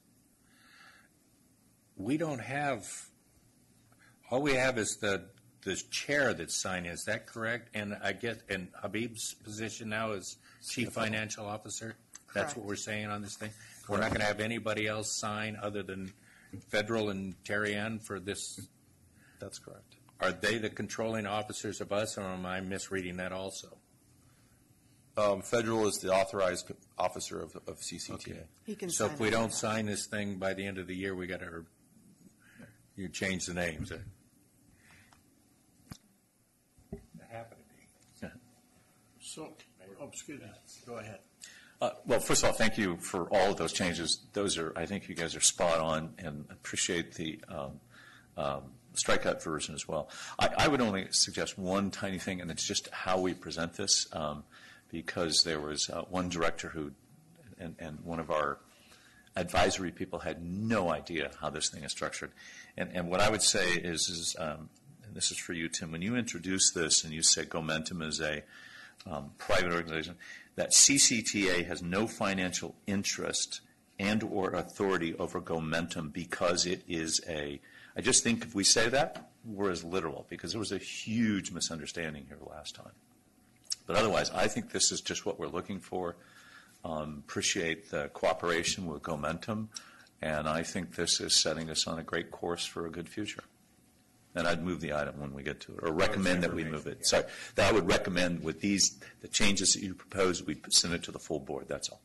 We don't have, all we have is the chair that's signing. Is that correct? And I get, and Habib's position now is chief financial officer. That's Correct. what we're saying on this thing. We're not going to have anybody else sign other than Federal and Terry Ann for this. That's correct. Are they the controlling officers of us, or am I misreading that also? Federal is the authorized officer of CCTA. Okay. He can So sign if we on don't that. sign this thing by the end of the year, we got to, you change the names. That happened to me. So, excuse me, go ahead. Well, first of all, thank you for all of those changes. Those are, I think you guys are spot on, and appreciate the strikeout version as well. I would only suggest one tiny thing, and it's just how we present this, because there was one director who, and one of our advisory people had no idea how this thing is structured. And what I would say is and this is for you, Tim, when you introduce this and you say Gomentum is a private organization, that CCTA has no financial interest and or authority over Gomentum because it is I just think if we say that, we're as literal, because there was a huge misunderstanding here last time. But otherwise, I think this is just what we're looking for. Appreciate the cooperation with Gomentum, and I think this is setting us on a great course for a good future. And I'd move the item when we get to it, or recommend that we move it. Sorry, that I would recommend with the changes that you propose, we send it to the full board, that's all.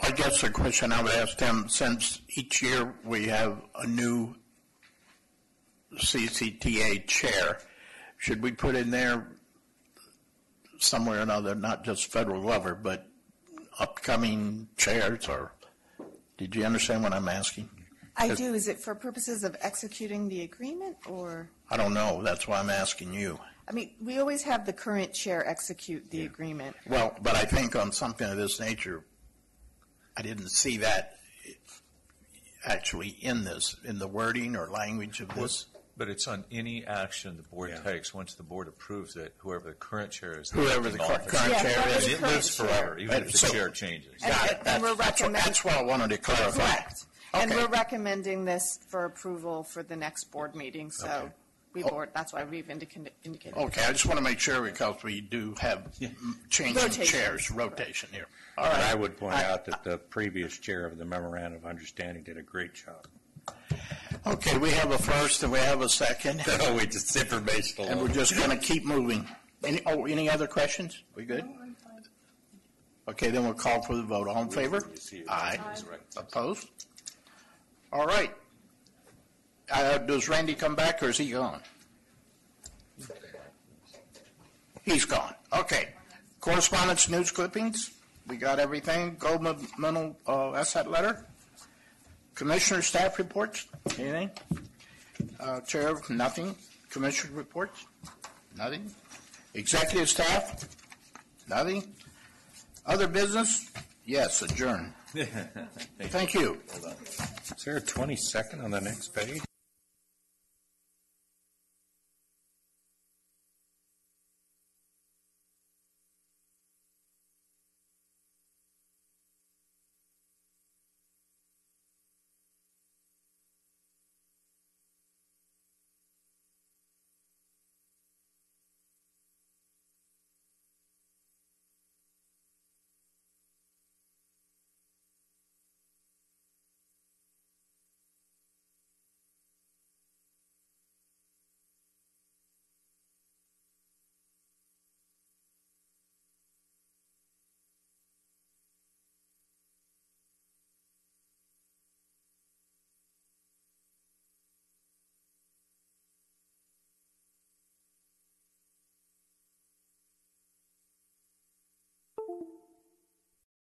I guess the question I would ask them, since each year we have a new CCTA chair, should we put in there somewhere or another, not just federal government, but upcoming chairs, or did you understand what I'm asking? I do. Is it for purposes of executing the agreement, or? I don't know. That's why I'm asking you. I mean, we always have the current chair execute the agreement. Well, but I think on something of this nature, I didn't see that actually in the wording or language of this. But it's on any action the board takes. Once the board approves it, whoever the current chair is. Whoever the current chair is. And it lives forever, even if the chair changes. Got it. That's what I wanted to clarify. Correct. And Okay. we're recommending this for approval for the next board meeting, so that's why we've indicated. Okay, I just want to make sure, because we do have changing Rotation. chairs, rotation here. All And right. I would point out that the previous chair of the memorandum of understanding did a great job. Okay, we have a first and we have a second. No, we just informational. And we're just going to keep moving. Any other questions? We good? Okay, then we'll call for the vote. All in favor? Aye. Opposed? All right. Does Randy come back, or is he gone? He's gone. Okay. Correspondence, news clippings. We got everything. Governmental asset letter. Commissioner staff reports. Anything? Chair, nothing. Commissioner reports. Nothing. Executive staff. Nothing. Other business. Yes, adjourn. Thank you. Is there a 22nd on the next page?